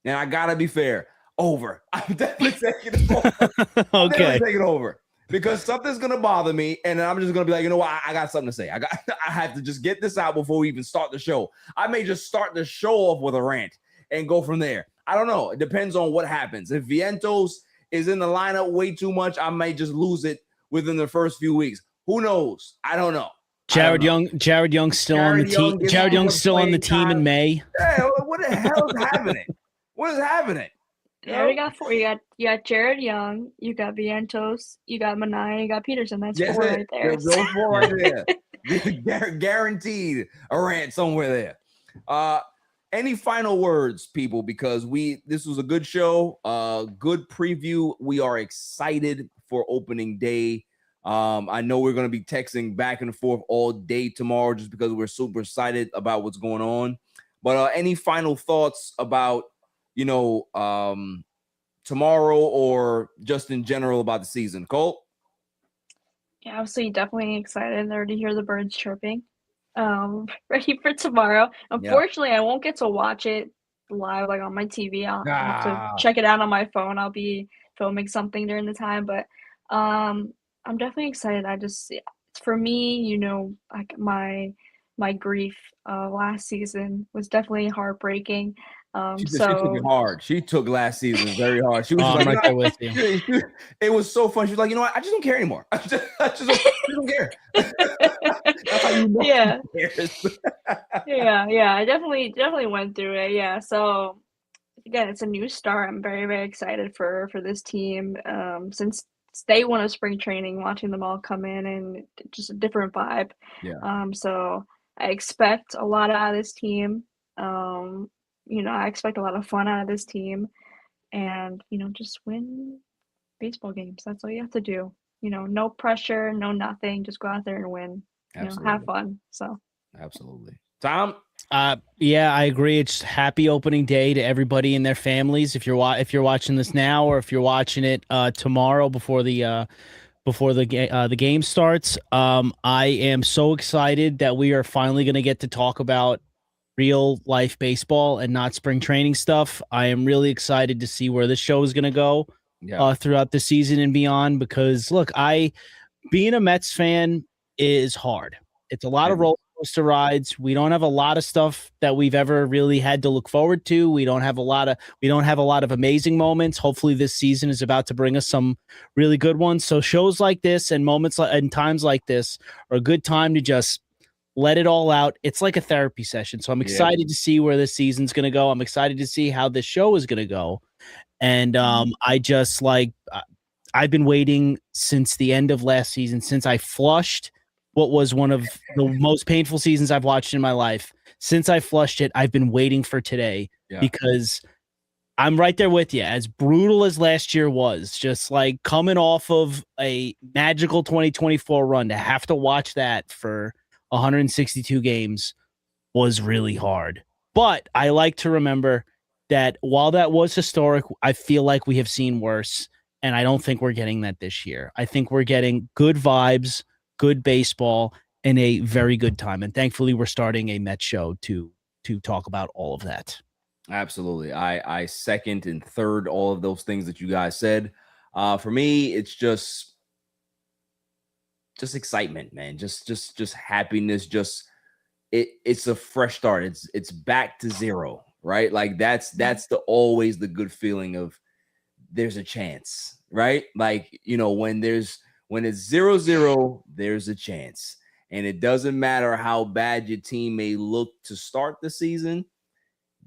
and I got to be fair, over. I'm definitely taking it over. Okay. Taking over. Because something's gonna bother me, and then I'm just gonna be like, you know what? I got something to say. I have to just get this out before we even start the show. I may just start the show off with a rant and go from there. I don't know. It depends on what happens. If Vientos is in the lineup way too much, I may just lose it within the first few weeks. Who knows? I don't know. Jared Young's still on the team. Jared Young's still on the team in May. Hey, what the hell is happening? What is happening? Yeah, we got 4. You got Jared Young, you got Vientos, you got Manaea, you got Peterson. That's 4 right there. Those 4 right there. Guaranteed a rant somewhere there. Any final words, people? Because this was a good show, good preview. We are excited for opening day. I know we're going to be texting back and forth all day tomorrow just because we're super excited about what's going on. But any final thoughts about tomorrow or just in general about the season? Cole? Yeah, obviously definitely excited there to hear the birds chirping. Ready for tomorrow. Unfortunately, I won't get to watch it live like on my TV. I'll have to check it out on my phone. I'll be filming something during the time, but I'm definitely excited. For me, like my grief last season was definitely heartbreaking. She took it hard. She took last season very hard. She was like, right there with you. It was so fun. She was like, you know what? I just don't care anymore. I just don't care. That's how you know. Yeah. yeah. I definitely went through it. Yeah. So again, it's a new start. I'm very, very excited for this team. Since day 1 of spring training, watching them all come in and just a different vibe. Yeah. So I expect a lot out of this team. I expect a lot of fun out of this team and, just win baseball games. That's all you have to do. No pressure, no nothing. Just go out there and win. Have fun. So absolutely. Tom? Yeah, I agree. It's happy opening day to everybody and their families. If you're watching this now or if you're watching it tomorrow before the game starts, I am so excited that we are finally going to get to talk about real life baseball and not spring training stuff. I am really excited to see where this show is going to go throughout the season and beyond, because look, being a Mets fan is hard. It's a lot of roller coaster rides. We don't have a lot of stuff that we've ever really had to look forward to. We don't have a lot of amazing moments. Hopefully this season is about to bring us some really good ones. So shows like this and times like this are a good time to just let it all out. It's like a therapy session. So I'm excited to see where this season's going to go. I'm excited to see how this show is going to go. And I've been waiting since the end of last season, since I flushed what was one of the most painful seasons I've watched in my life. Since I flushed it, I've been waiting for today because I'm right there with you. As brutal as last year was, just like coming off of a magical 2024 run, to have to watch that for 162 games was really hard. But I like to remember that while that was historic, I feel like we have seen worse, and I don't think we're getting that this year. I think we're getting good vibes, good baseball, and a very good time. And thankfully, we're starting a Mets show to talk about all of that. Absolutely. I second and third all of those things that you guys said. For me, it's just excitement, man. Just happiness. It's a fresh start. It's back to zero, right? Like that's always the good feeling of there's a chance, right? Like, when it's 0-0, there's a chance. And it doesn't matter how bad your team may look to start the season.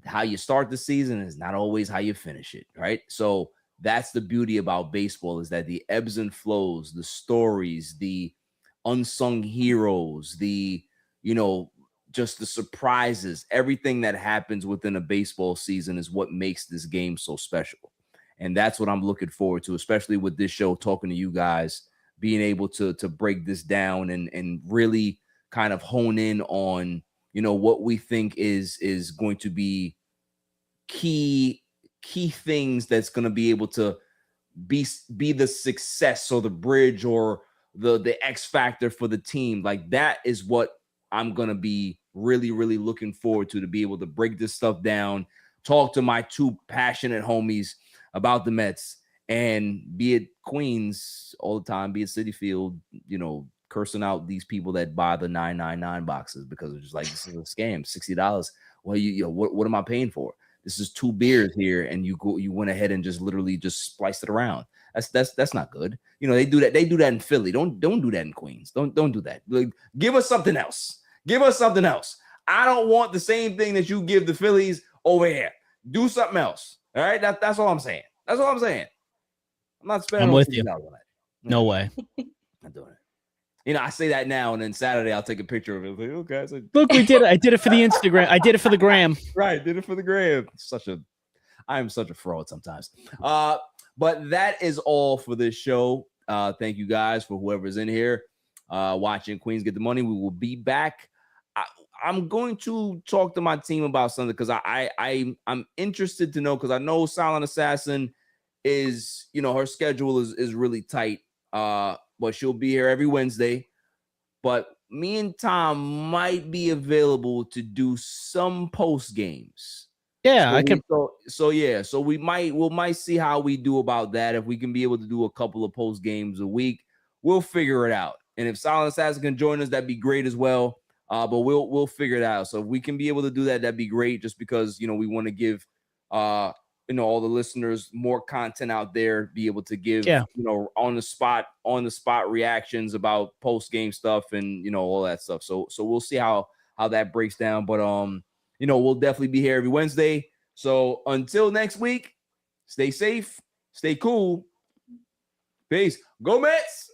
how you start the season is not always how you finish it, right? So that's the beauty about baseball, is that the ebbs and flows, the stories, the unsung heroes, the, just the surprises, everything that happens within a baseball season is what makes this game so special. And that's what I'm looking forward to, especially with this show, talking to you guys, being able to break this down and really kind of hone in on, what we think is going to be key things that's going to be able to be the success or the bridge or the X factor for the team. Like, that is what I'm going to be really, really looking forward to be able to break this stuff down, talk to my two passionate homies about the Mets, and be it Queens all the time, be it Citi Field, cursing out these people that buy the 999 boxes because it's just like, this is a scam, $60. Well, what am I paying for? This is 2 beers here, and you went ahead and just literally just spliced it around. That's not good. They do that. They do that in Philly. Don't do that in Queens. Don't do that. Like, give us something else. Give us something else. I don't want the same thing that you give the Phillies over here. Do something else. All right. That's all I'm saying. That's all I'm saying. I'm not spending. I'm with you. On that. No way. I'm doing it. I say that now, and then Saturday I'll take a picture of it. Like, oh, guys, look, we did it. I did it for the Instagram. I did it for the gram. Right, did it for the gram. I am such a fraud sometimes. But that is all for this show. Thank you guys for whoever's in here watching Queens Get the Money. We will be back. I'm going to talk to my team about something because I'm interested to know, because I know Silent Assassin is, her schedule is really tight. But she'll be here every Wednesday. But me and Tom might be available to do some post games. Yeah, I can. So we might see how we do about that. If we can be able to do a couple of post games a week, we'll figure it out. And if Silent Assassin can join us, that'd be great as well. But we'll figure it out. So if we can be able to do that, that'd be great. Just because we want to give all the listeners more content out there, be able to give on the spot reactions about post game stuff and all that stuff. So we'll see how that breaks down. But we'll definitely be here every Wednesday. So until next week, stay safe, stay cool. Peace. Go Mets.